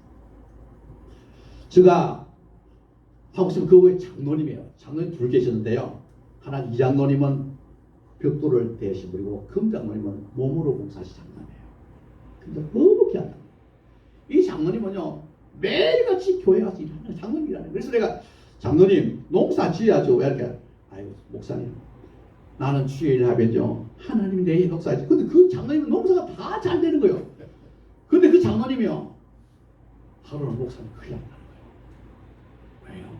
제가 하고 있으면 그 후에 장로님이에요. 장로님 둘 계셨는데요. 하나 이장로님은 벽돌을 대신 그리고 금장로님은 몸으로 봉사하시 장로님이에요. 근데 너무 귀하다. 이 장로님은요 매일같이 교회 가서 일하는 장로님이라는. 그래서 내가 장로님 농사 지어야죠. 왜 이렇게? 아이고 목사님 나는 주의 일 하면요 하나님이 내 농사지. 근데 그 장로님은 농사가 다 잘 되는 거예요. 근데 그 장로님이요 하루는 목사님 큰일 났다는 거예요. 왜요?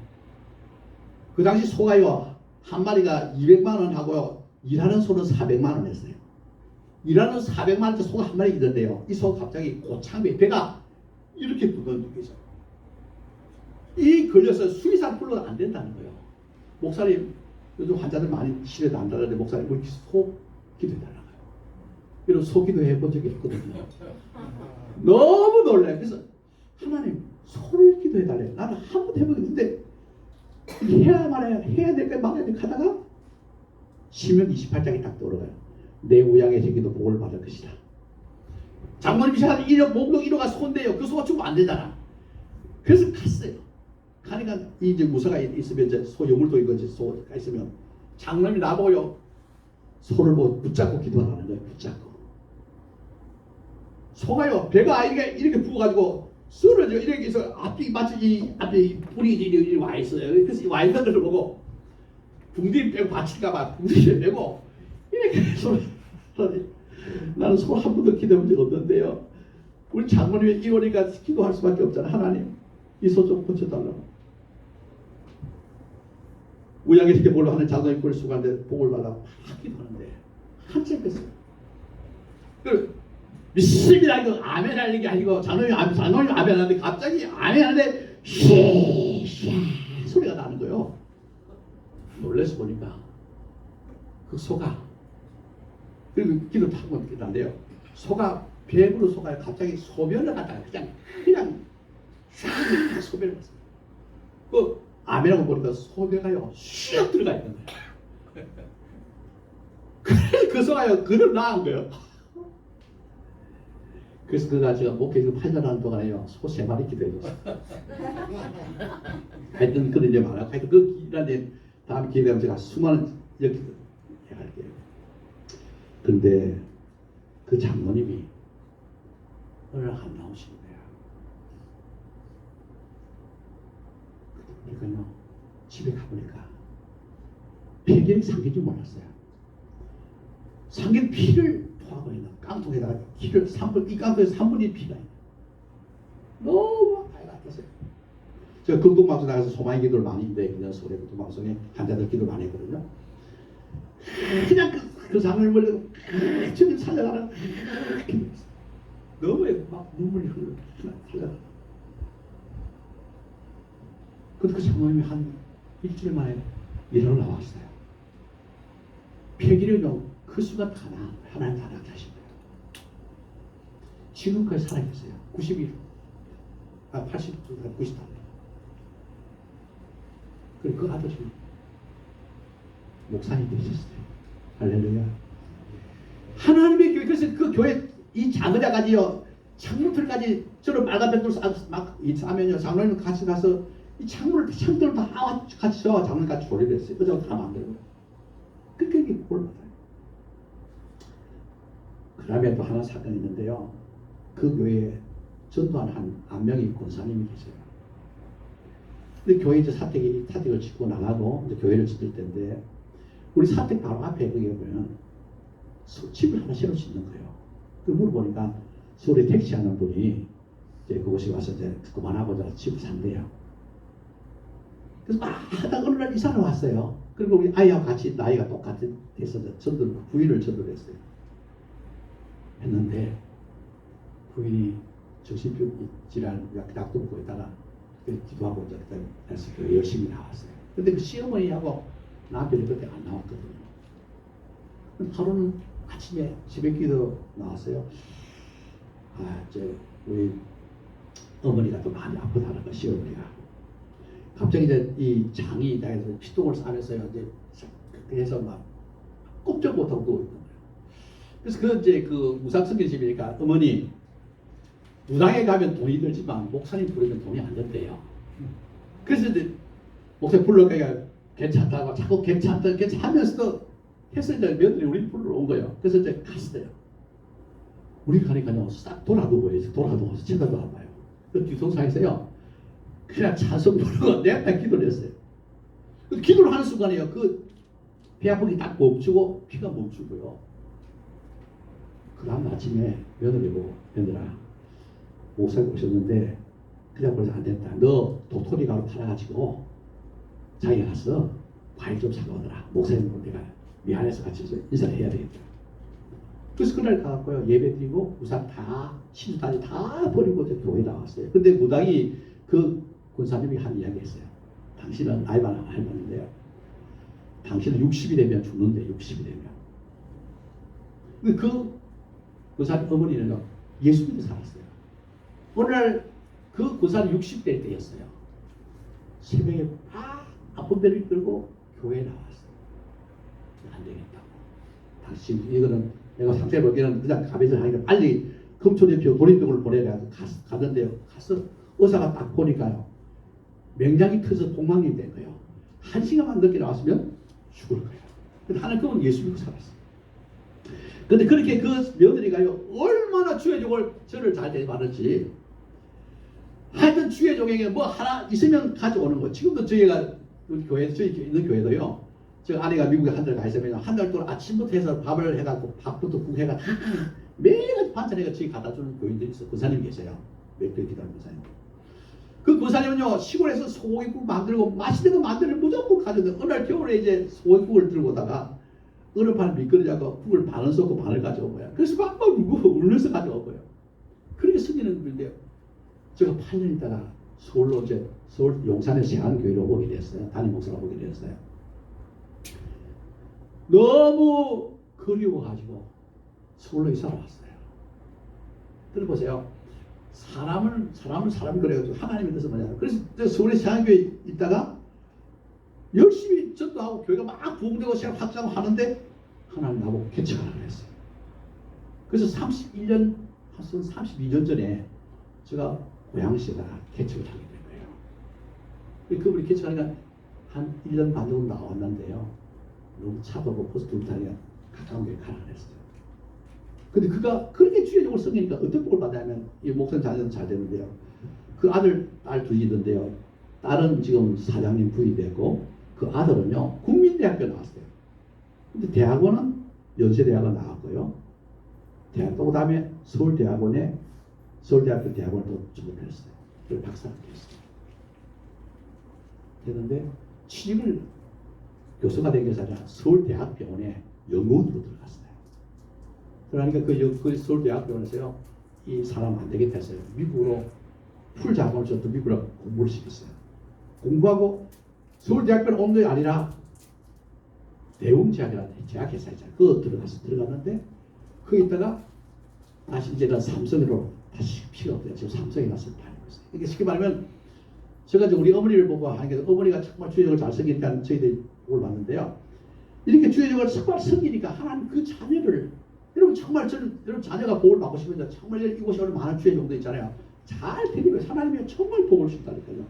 그 당시 소가요 한 마리가 200만 원 하고요 일하는 소는 400만 원 했어요. 일하는 400만 원짜리 소가 한 마리 있는데요. 이 소가 갑자기 고창배 배가 이렇게 부는 거죠. 이 걸려서 수의사를 불러도 안 된다는 거예요. 목사님 요즘 환자들 많이 치료도 안 다는데 목사님 우리 소 기도해달라고요. 이런 소 기도해 본 적이 없거든요. 너무 놀라요. 그래서 하나님 소를 기도해달래요. 나는 한 번 해보는데 해야 말아야 해야 될까 말아야 될까 하다가 시면 28장이 딱 떠오르가요. 내 우양의 새끼도 복을 받을 것이다. 장모님이 생각하는 목록 1호가 소인데요. 그 소가 죽으면 안 되잖아. 그래서 갔어요. 가니까 이제 무사가 있으면 이제 소 여물도 이거지 소가 있으면 장로님이 나보고요 소를 뭐 붙잡고 기도하라는 거예요. 붙잡고 소가요 배가 이렇게 부어가지고 쓰러져 이렇게 해서 앞뒤 마치 이 앞에 불이 이렇게 와 있어요. 그래서 와 있는 것을 보고 붕대 빼고 받칠까봐 붕대 빼고 이렇게 소를 나는 소 한 번도 기도해본 적 없는데요. 우리 장모님이 이러니까 기도할 수밖에 없잖아. 하나님 이 소 좀 고쳐달라고. 우양에 이렇게 뭘로 하는 장로님 꼴 수고하는데 복을 받아 하기도 하는데 한참 뺐어요. 믿습니다 이거 아멘 할 얘기 아니고 장로님 아멘 하는데 갑자기 아멘 하는데 쉐 소리가 나는 거예요. 놀라서 보니까 그 소가 그리고 길을 타고 있는데요. 소가 배부른 소가 갑자기 소변을 하다가 그냥 싹 소변을 했어요. 그 아멘하고 보니까 소배가요 슉 들어가 있는 거예요. 그래서 그 소가요 그대로 나간 거예요. 그래서 그가 제가 목회에서 8년 하는 동안에요 소 3마리 기도해줬어요. 하여튼 그런 일이 많아요. 하여튼 그 일한데 다음 기회에 되면 제가 수많은 여기 해갈게요. 근데 그 장모님이 오늘 안 나오시는 거예요. 그러니까요 집에 가보니까 폐경이 상긴 줄 몰랐어요. 상긴 피를 토하고 있는 깡통에다가 기를 3분, 이 깡통에서 3분이 피가 있어요. 너무 빨갛겠어요. 제가 극동방송 나가서 소망의 기도를 많이 했는데 그냥 소리 극동방송에 환자들 기도 많이 했거든요. 그냥 그 장면을 보려고 주님 살려가라 기도했어요. 너무 막 눈물이 흘러 살려가라. 근데 그 장모님이 한 일주일 만에 일어나 나왔어요. 폐기력은 그 수가 하나님 다 나타나신 거예요. 지금까지 살아계세요. 90일, 80도, 90도. 그리고 그 아들이 목사님 되셨어요. 할렐루야. 하나님의 교회, 그래서 그 교회 이 작은자까지요, 창문틀까지 저런 빨간 벽돌 막 싸면요, 장로님 같이 가서 이 창문을 다 같이 저와 장로님 같이 조리를 했어요. 그저 다 만들고. 그게 뭘 받아요. 그 다음에 또 하나 사건이 있는데요. 그 교회에 전도한 한 안명희 권사님이 계세요. 근데 교회 이제 사택을 짓고 나가고 이제 교회를 짓을 때인데 우리 사택 바로 앞에 거기 보면 집을 하나 새로 짓는 거예요. 그 물어보니까 서울에 택시 하는 분이 이제 그곳에 와서 이제 그만하고 집을 산대요. 그래서 막 하다가 어느 날 이사를 왔어요. 그리고 우리 아이하고 같이 나이가 똑같은 돼서 부인을 전도를 했어요. 했는데 부인이 정신병 질환 약도 먹고 있다가 기도하고 이제 그래서 열심히 나왔어요. 근데 그 시어머니하고 남편이 그때 안 나왔거든요. 하루는 아침에 새벽 기도 나왔어요. 이제 우리 어머니가 또 많이 아프다는 거 시어머니가. 갑자기 이제 이 장이 나에서 피똥을 싸면서요. 이제 그래서 막 꼼짝 못하고 누워 있는 거예요. 그래서 그 이제 그 무상성경 집이니까 어머니 무당에 가면 돈이 들지만 목사님 부르면 돈이 안 든대요. 그래서 이제 목사님 불러가니까 괜찮다고 자꾸 괜찮다면서도 해서 이제 며느리 우리 불러 온 거예요. 그래서 이제 갔어요. 우리 가니까요 싹 돌아두고 쳐다도 안 봐요. 그 뒤통수에서요 그냥 찬송 부르고 내가 기도를 했어요. 그 기도를 하는 순간에요 그 배 아프기 딱 멈추고 피가 멈추고요. 그 다음 아침에 며느리 보고 며느라 목사님 오셨는데 그냥 그래서 안 됐다. 너 도토리 가루 팔아가지고 자기가 가서 과일 좀 사가오더라. 목사님 내가 미안해서 같이 인사를 해야 되겠다. 그래서 그날 가고요 예배 드리고 우산 다 신주단지 다 버리고 이제 교회 나왔어요. 근데 무당이 그 권사님이 한 이야기 했어요. 당신은 나이 많은 할머니인데요. 당신은 60이 되면 죽는데 60이 되면. 근데 그 권사님 어머니는요 예수 믿고 살았어요. 어느 날 그 권사님 60대 때였어요. 새벽에 아픈 배를 끌고 교회에 나왔어요. 안 되겠다고. 당신 이거는 내가 상태 보기에는 그냥 가면서 하니까 빨리 금초대표 도립병을 보내가지고 갔는데요. 가서 의사가 딱 보니까요. 맹장이 터져서 복막이 된 거예요. 1시간만 늦게 나왔으면 죽을 거예요. 근데 하나님 그분 예수 믿고 살았어요. 근데 그렇게 그 며느리가요. 얼마나 주의 종을 저를 잘 대받을지 하여튼 주의 종에게 뭐 하나 있으면 가져오는 거예요. 지금도 저희가 저희 있는 교회도요. 저 아내가 미국에 한 달 가 있으면 한 달 동안 아침부터 해서 밥을 해갖고 밥부터 국 해가 다 매일 반찬해가 저희 갖다 주는 교인들이 있어. 권사님 계세요. 맥도에 기도하는 권사님. 그 권사님은요 시골에서 소고기국 만들고 맛있는 거 만들면 무조건 가져오는데 어느 날 겨울에 이제 소고기국을 들고 오다가 어느 반 미끄러져서 국을 반을 쏟고 반을 가져온 거야. 그래서 막 울면서 가져온 거예요. 그렇게 승리는 그런데요. 제가 8년 있다가 서울 용산에 세안교회로 오게 됐어요. 담임 목사가 오게 됐어요. 너무 그리워가지고 서울로 이사를 왔어요. 들어보세요. 사람이 그래가지고 하나님이 돼서 뭐냐. 그래서 서울에 세안교회에 있다가 열심히 전도하고 교회가 막 부흥되고 시간 확장하고 하는데 하나님 나보고 개척하라고 했어요. 그래서 32년 전에 제가 고양시에다가 개척을 하게 된 거예요. 그분이 개척하니까 한 1년 반 정도 나왔는데요. 너무 차가고 버스 두고 다니까 가까운 게 가라 그랬어요. 근데 그가 그렇게 주의적으로 성기니까 어떤 복을 받냐면 이 목사님 자녀는 잘 되는데요. 그 아들, 딸 둘이 있는데요. 딸은 지금 사장님 부인이 됐고 그 아들은요 국민대학교 나왔어요. 근데 대학원은 연세대학원 나왔고요. 대학 또 그다음에 서울대학교 대학원을 또 졸업했어요. 그걸 박사학위 했어요. 됐는데 취직을 교수가 된 것이 아니라 서울대학병원에 연구원으로 들어갔어요. 그러니까 그 서울대학병원에서요 이 사람 안 되겠다 해서요 미국으로 풀자본을 줬던 미국으로 공부를 시켰어요. 공부하고 서울대학병원 온 게 아니라 대웅제약이라는 제약회사 있잖아요. 그거 들어갔는데 거기 있다가 다시 이제는 삼성으로 다시 필요 없대요. 지금 삼성에 가서 다니고 있어요. 이게 쉽게 말하면 제가 이제 우리 어머니를 보고 하는 게 어머니가 정말 주의력을 잘 섬기니까 저희들이 복을 받는데요. 이렇게 주의력을 정말 섬기니까 하나님 그 자녀를 여러분 정말 저는 여러분 자녀가 복을 받고 싶은데 정말 이곳이 얼마나 많은 주의력도 있잖아요. 잘 되니까 하나님이 정말 복을 주다니까요.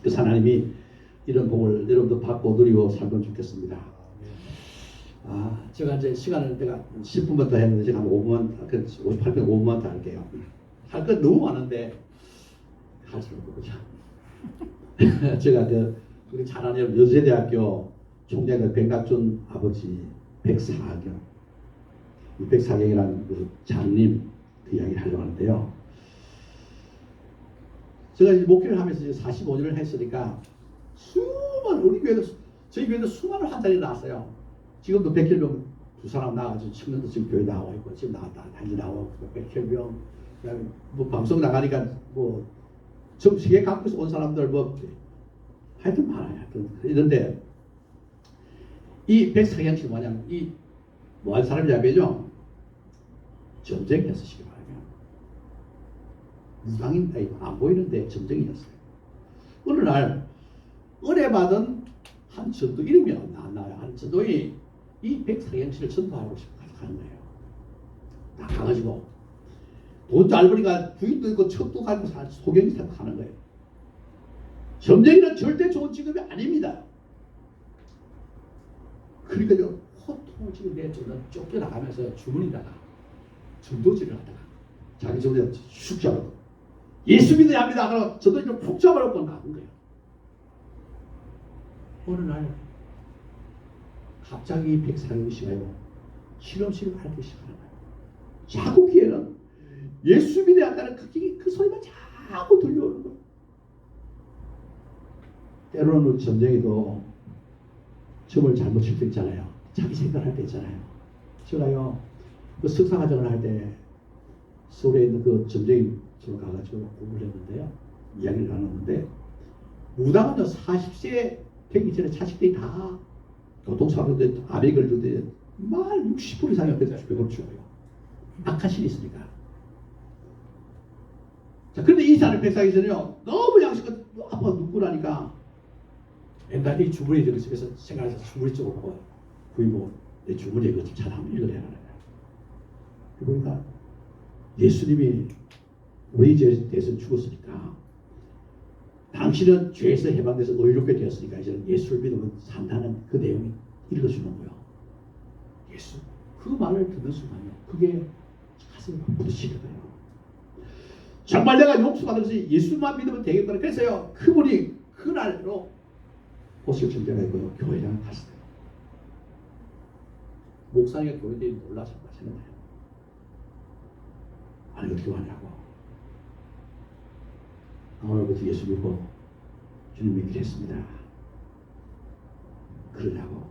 그래서 하나님이 이런 복을 여러분도 받고 누리고 살면 좋겠습니다. 제가 이제 시간을 내가 10분만 더 했는데 제가 한 5분만, 58분 5분만 더 할게요. 할 건 너무 많은데 할 수는 없고 그죠. 제가 우리 잘 아는 여세대학교 총장 백낙준 아버지 백사경, 이 백사경이라는 그 장님 그 이야기를 하려고 하는데요. 제가 이제 목회를 하면서 이제 45년을 했으니까 우리 교회도 저희 교회도 수많은 환자들이 나왔어요. 지금도 백혈병 두 사람 나와가지고 청년도 지금 교회 나와 있고 지금 나왔다 단지 나오고 백혈병 그다음에 뭐 방송 나가니까 뭐 전 세계 각국에서 온 사람들 뭐 하여튼 많아요. 하여튼 이런데 이 백사경 씨 뭐냐면 이 뭐한 사람이냐면요 점쟁이였어 쉽게 말하면 무당인 안 보이는데 점쟁이였어요. 어느 날 은혜 받은 한 전도 이름이 안 나와요. 한 전도인이 이 백사경 씨를 전도하고 싶어 가는 거예요. 다 가가지고 돈도 알버니까 부인도 있고 첩도 가지고 소경이 타고 가는 거예요. 점쟁이는 절대 좋은 직업이 아닙니다. 그러니까요 호통 지금 내 쫓겨나가면서 주문이다가 전도지를 하다가 자기 전도자 슉 잡아도 예수 믿어야 합니다. 그러고 전도지를 푹 잡아놓고 나온 거예요. 어느 날 갑자기 백사경 씨가요 실험실을 앓기 시작하는 거예요. 자꾸 귀에는 예수 믿어야 한다는 그 소리가 자꾸 들려오는 거예요. 때로는 우리 점쟁이도 점을 잘못 칠 때 있잖아요. 자기 생각할 때 있잖아요. 제가요 그 석사과정을 할 때 서울에 있는 그 점쟁이 저로 가가지고 공부를 했는데요. 이야기를 나눴는데 무당은요 40세 되기 전에 자식들이 다 교통사고인데 암에 걸리는데 말 60% 이상이 앞에서 죽어요. 악한 신이 있으니까. 자, 그런데 이 사람 백사에서는요 너무 양식은 아파 눕고나니까 맨날 이 주머니에 들어서 생각해서 주머니 쪽으로 보고 부인보고 내 주머니에 이거 잘 한번 읽어내라. 그러니까 예수님이 우리 죄에 대해서 죽었으니까 당신은 죄에서 해방돼서 의롭게 되었으니까 이제는 예수를 믿으면 산다는 그 내용이 읽어주는 거예요. 예수 그 말을 듣는 순간요 그게 가슴이 막 부딪히는 거예요. 정말 내가 용서받은 것이 예수만 믿으면 되겠구나. 그래서요 그분이 그날로 오실 준비가 있고요 교회장을 갔어요. 목사님과 교인들이 놀라서 하시는 거예요. 아니 어떻게 하냐고. 오늘부터 예수 믿고 주님 믿기로 했습니다. 그러냐고.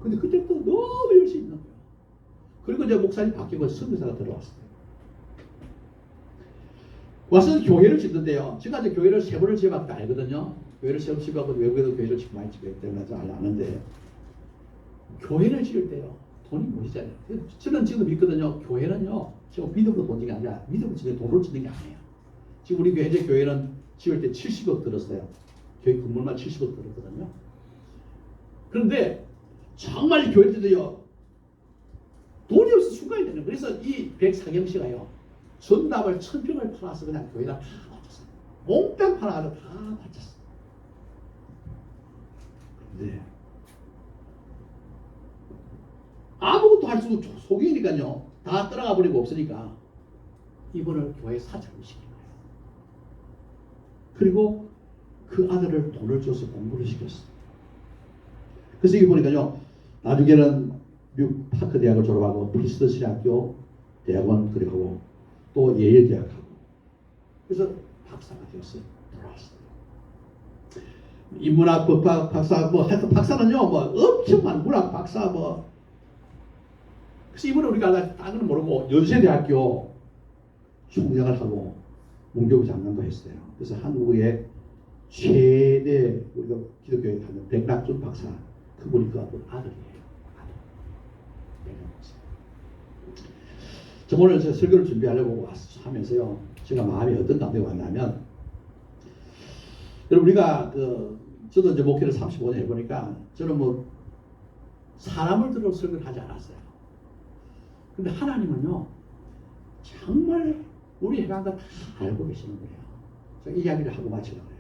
근데 그때부터 너무 열심히 있는 거예요. 그리고 이제 목사님 바뀌고 선교사가 들어왔어요. 와서 교회를 짓는데요. 제가 이제 교회를 세 번을 지어봤다 알거든요. 교회를 세 번 지어봤고 외국에도 교회를 지금 많이 지었기 때문에 잘 아는데 교회를 지을 때요 돈이 모이잖아요. 저는 지금 믿거든요. 교회는요 지금 믿음으로 돈 짓는 게 아니라 믿음으로 짓는 돈으로 짓는 게 아니에요. 지금 우리 현재 교회는 지을 때 70억 들었어요. 교회 건물만 70억 들었거든요. 그런데 정말 교회 때도요 돈이 없어 순간이 되는 거예요. 그래서 이 백사경 씨가요 전답을 1000평을 팔아서 그냥 교회다 다 바쳤어요. 몽땅 팔아가지고 다 바쳤어요. 근데 아무것도 할 수 없고 속이니까요 다 떠나가 버리고 없으니까 이분을 교회 사장을 시킨 거예요. 그리고 그 아들을 돈을 줘서 공부를 시켰어요. 그래서 이게 보니까요 나중에는 미국 파크 대학을 졸업하고 피스턴 신학교 대학원 그리고 또 예일 대학하고 그래서 박사가 되었어요. 돌아왔어요. 인문학 박사 뭐 하여튼 박사는요 뭐 엄청난 문학 박사 뭐 그래서 이번에 우리가 다른 모르고 연세대학교 총장을 하고 문교부 장관도 했어요. 그래서 한국의 최대 우리가 기독교에 가는 백낙준 박사 그분이 그 아들이에요. 아들. 백낙준 박사. 저 오늘 저 설교를 준비하려고 하면서요. 제가 마음이 어떤 감정이 왔냐면 여러분 우리가 저도 이제 목회를 35년 해보니까 저는 뭐 사람을 들어 설교를 하지 않았어요. 근데 하나님은요 정말 우리 해간 거 다 알고 계시는 거예요. 제가 이 이야기를 하고 마치려고 해요.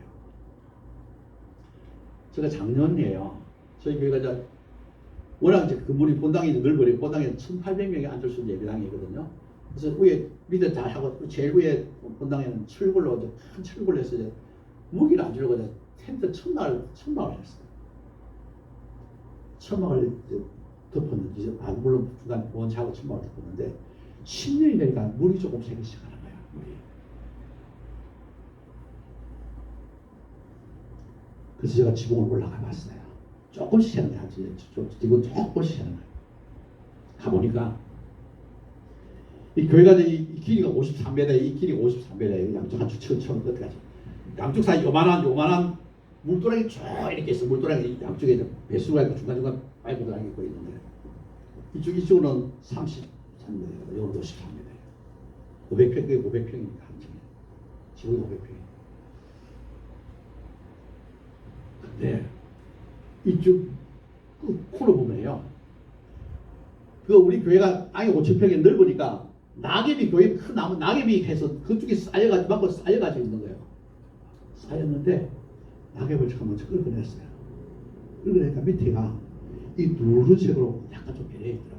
제가 작년이에요. 저희 교회가 이제 워낙 이제 건물이 본당이 넓어요. 본당에 1,800명이 앉을 수 있는 예배당이거든요. 그래서 위에 밑에 다 하고 제일 위에 본당에는 철골로 이제 큰 철골로 해서 이제 무기를 안 주려고 이제 텐트 천막을 했어요. 천막을 이제 덮었는데 이제 물론 중간 보온차고 천막을 덮었는데 10년이 되니까 물이 조금 새기 시작하는 거야. 물이. 그래서 제가 지붕을 올라가 봤어요. 조금씩 새는 거야. 이거 조금씩 새는 거야. 가보니까 이 교회가 이 길이가 53m, 이 길이가 53m예요. 양쪽 한 처음 끝까지. 양쪽 사이 요만한 물도랑이 쭉 이렇게 있어. 물도랑이 양쪽에 배수가 있고 중간중간 파이프 도랑이 있고 있는데 이쪽으로는 33m, 이쪽으로 13m예요. 500평, 500평입니다. 한 층에. 지붕이 500평이에요. 근데 이쪽 코너 보면요. 우리 교회가 땅이 5,000평이 넓으니까 낙엽이 교회 큰 나무 낙엽이 해서 그쪽에 쌓여가지고 있는 거예요. 쌓였는데 낙엽을 제가 먼저 긁어냈어요. 긁어내니까 밑에가 이 누르색으로 약간 좀 변해 있더라고요.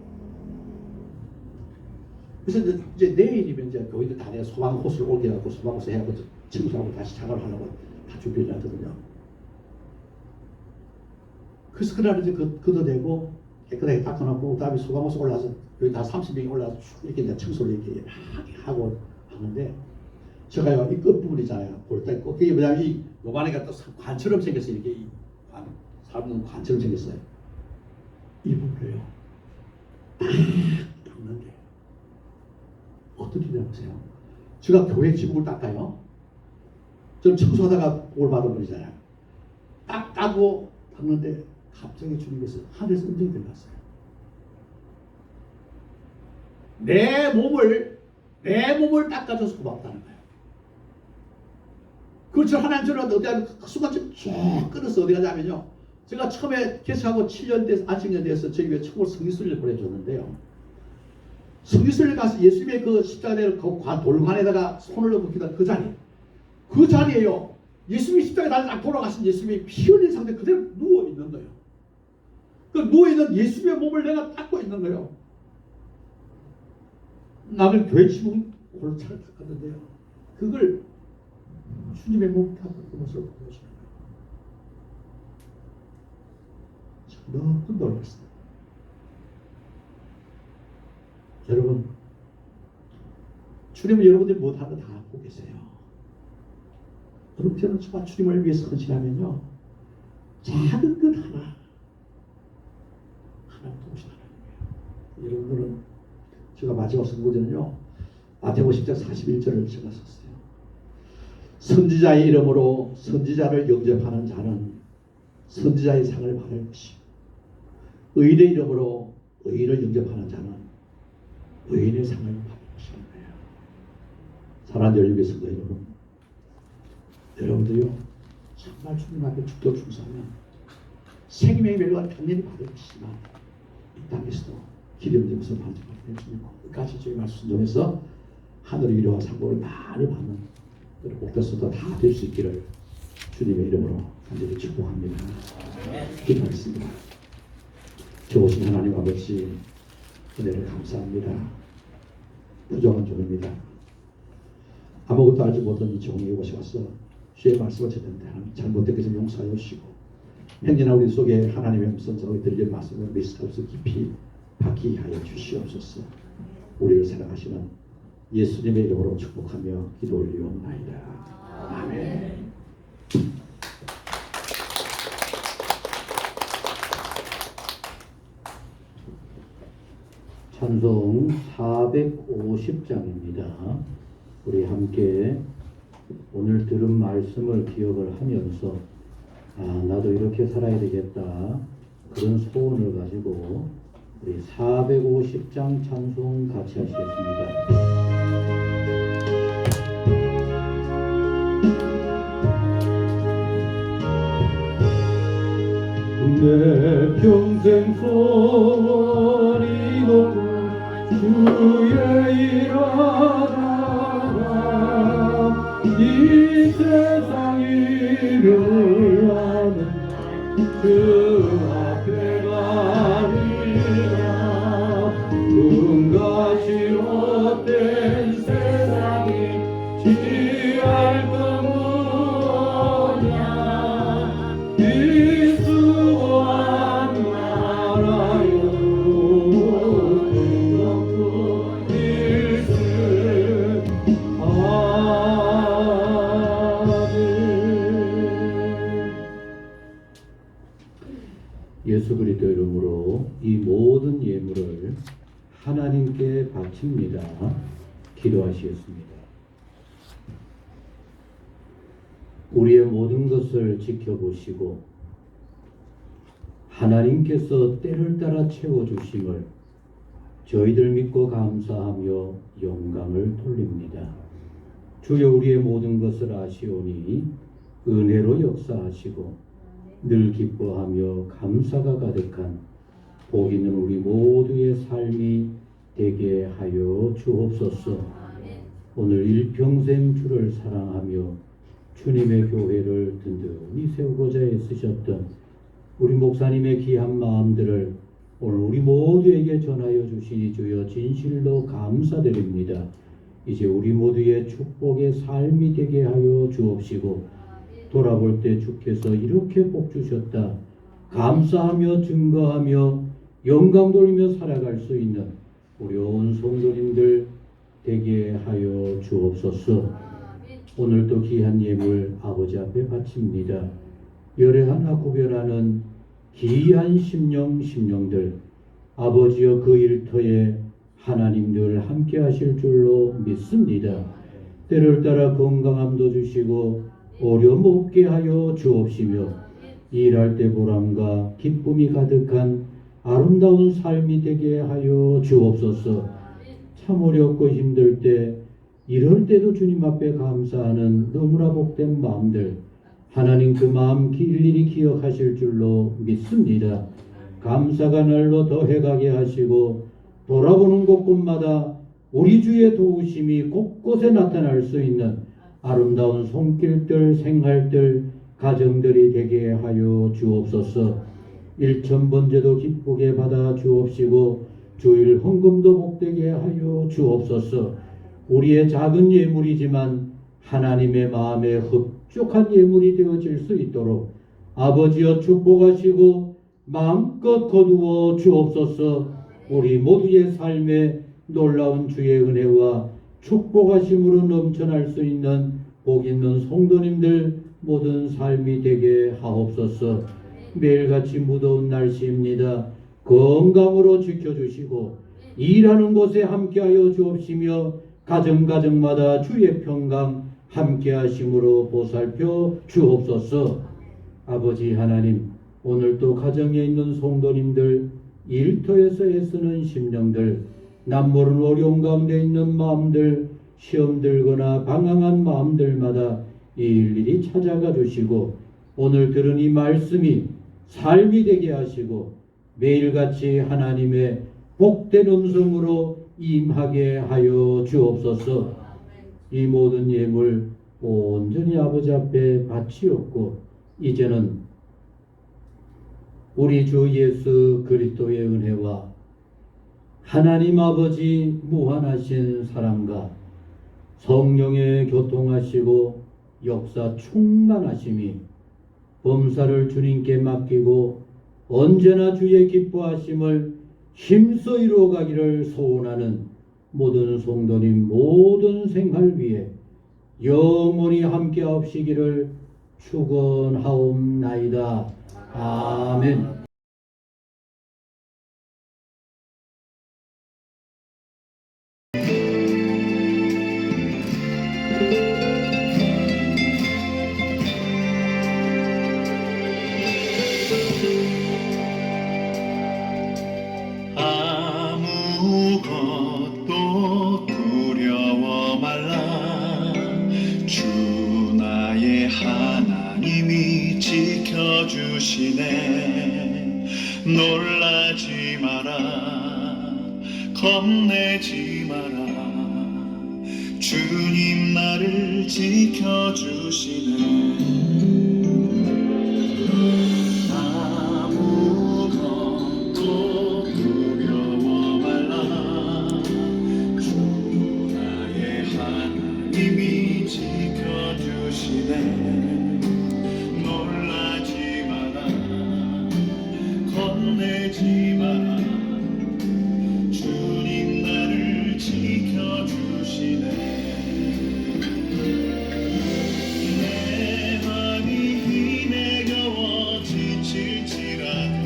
그래서 이제 내일이면 이제 교회들 다 내가 소방호스를 옮겨갖고 소방호스 해갖고 청소하고 다시 작업을 하려고 다 준비를 하거든요. 그래서 그날 이제 걷어내고 깨끗하게 닦아놓고 그다음에 소방호스 올라와서 여기 다 30명이 올라와서 이렇게 이제 청소를 이렇게 하고 하는데 제가요 이 끝부분이잖아요. 볼때 그게 뭐냐면 이 요만하게 또 관처럼 생겼어요. 이렇게 사람 관처럼 생겼어요. 이 부분을요 딱 닦는데 어떻게 되나 보세요. 제가 교회 지붕을 닦아요. 저는 청소하다가 볼 받은 분이잖아요. 딱 닦고 닦는데 갑자기 주님께서 하늘에서 음성이 들렸어요. 내 몸을 닦아줘서 고맙다는 거예요. 그렇죠. 하나님 저를 어디 하면 그 순간 쭉 끊어서 어디 가냐면요. 제가 처음에 개척하고 7년 안식년 돼서 저희 교회 처음으로 성기순례를 보내줬는데요. 성기순례 가서 예수님의 그 십자가에 그 돌관에다가 손을 넣고 기도한 그 자리에요. 예수님이 십자가에 딱 돌아가신 예수님이 피 흘린 상태 그대로 누워 있는 거예요. 그 누워있는 예수님의 몸을 내가 닦고 있는 거예요. 나는 교회 지붕 골차를 닦았는데요. 그걸 주님의 몸 닦은 그 모습을 보여주는 거예요. 너무 놀랐어요. 여러분, 주님은 여러분들이 못하는 거 다 하고 계세요. 여러분, 저는 정말 주님을 위해서 헌신하면요. 작은 것 하나 도우시는 하나님이에요. 여러분들은 제가 마지막 선고전은요. 마태복음 10장 41절을 제가 썼어요. 선지자의 이름으로 선지자를 영접하는 자는 선지자의 상을 받을 것이요. 의인의 이름으로 의인을 영접하는 자는 의인의 상을 받을 것이라는 거예요. 사랑하는 열립의 성도 여러분, 여러분들이요. 정말 주님 앞에 죽도록 충성하면 생명의 멸류관 당연히 받을 것이지만 이 땅에서도 기름짐에서 반죽받는 주님 끝까지 주의 말씀 중에서 하늘의 위로와 상복을 많이 받는 목표수도 다 될 수 있기를 주님의 이름으로 간절히 축복합니다. 기도하겠습니다. 좋으신 하나님 아버지 은혜를 감사합니다. 부정한 종입니다. 아무것도 알지 못한 이 종이 이곳에 와서 주의 말씀을 듣는데 하나님 잘못된 것을 용서하여 주시고 행여나 우리 속에 하나님의 음성 들릴 말씀을 미스터스 깊이 받게 하여 주시옵소서. 우리를 사랑하시는 예수님의 이름으로 축복하며 기도 올리옵나이다. 아멘. 찬송 450장입니다. 우리 함께 오늘 들은 말씀을 기억을 하면서 나도 이렇게 살아야 되겠다, 그런 소원을 가지고 우리 450장 찬송 같이 하시겠습니다. 내 평생 소원이고 주의 일하다가 이 세상 일을 하는 주 앞에 가리라. 은가시 헛된 세상이 지할 것 무엇냐. 이수한 나라여 일스 예수 그리스도 이름으로 이 모든 예물을 하나님께 바칩니다. 기도하시겠습니다. 우리의 모든 것을 지켜보시고 하나님께서 때를 따라 채워주심을 저희들 믿고 감사하며 영광을 돌립니다. 주여, 우리의 모든 것을 아시오니 은혜로 역사하시고 늘 기뻐하며 감사가 가득한 복 있는 우리 모두의 삶이 되게 하여 주옵소서. 오늘 일평생 주를 사랑하며 주님의 교회를 든든히 세우고자 애쓰셨던 우리 목사님의 귀한 마음들을 오늘 우리 모두에게 전하여 주시니 주여 진실로 감사드립니다. 이제 우리 모두의 축복의 삶이 되게 하여 주옵시고 돌아볼 때 주께서 이렇게 복 주셨다, 감사하며 증거하며 영광 돌리며 살아갈 수 있는 우리 온 성도님들 되게 하여 주옵소서. 오늘도 귀한 예물 아버지 앞에 바칩니다. 열에 하나 구별하는 귀한 심령들 아버지여, 그 일터에 하나님 늘 함께 하실 줄로 믿습니다. 때를 따라 건강함도 주시고 어려움 없게 하여 주옵시며 일할 때 보람과 기쁨이 가득한 아름다운 삶이 되게 하여 주옵소서. 참 어렵고 힘들 때, 이럴 때도 주님 앞에 감사하는 너무나 복된 마음들 하나님 그 마음 일일이 기억하실 줄로 믿습니다. 감사가 날로 더해가게 하시고 돌아보는 곳곳마다 우리 주의 도우심이 곳곳에 나타날 수 있는 아름다운 손길들, 생활들, 가정들이 되게 하여 주옵소서. 일천번제도 기쁘게 받아 주옵시고 주일 헌금도 복되게 하여 주옵소서. 우리의 작은 예물이지만 하나님의 마음에 흡족한 예물이 되어질 수 있도록 아버지여 축복하시고 마음껏 거두어 주옵소서. 우리 모두의 삶에 놀라운 주의 은혜와 축복하심으로 넘쳐날 수 있는 복 있는 성도님들 모든 삶이 되게 하옵소서. 매일같이 무더운 날씨입니다. 건강으로 지켜주시고 일하는 곳에 함께하여 주옵시며 가정마다 주의 평강 함께하심으로 보살펴 주옵소서. 아버지 하나님, 오늘도 가정에 있는 성도님들, 일터에서 애쓰는 심령들, 남모르는 어려운 가운데 있는 마음들, 시험 들거나 방황한 마음들마다 일일이 찾아가 주시고 오늘 들은 이 말씀이 삶이 되게 하시고 매일같이 하나님의 복된 음성으로 임하게 하여 주옵소서. 이 모든 예물 온전히 아버지 앞에 바치었고 이제는 우리 주 예수 그리스도의 은혜와 하나님 아버지 무한하신 사랑과 성령의 교통하시고 역사 충만하심이 범사를 주님께 맡기고 언제나 주의 기뻐하심을 힘써 이루어가기를 소원하는 모든 성도님 모든 생활 위에 영원히 함께하옵시기를 축원하옵나이다. 아멘. 아무것도 두려워 말라. 주 나의 하나님이 지켜주시네. 놀라지 마라, 겁내지 마라. 주님 나를 지켜주시네. 아무것도 두려워 말라. 주 나의 하나님이 지켜주시네. 놀라지 마라, 겁내지 마라. 주님 나를 지켜주시네. 내 맘이 힘에 겨워 지칠지라도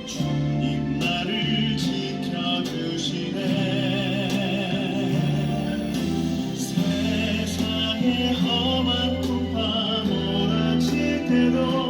주님 나를 지켜주시네. 세상의 험한 풍파 몰아칠 때도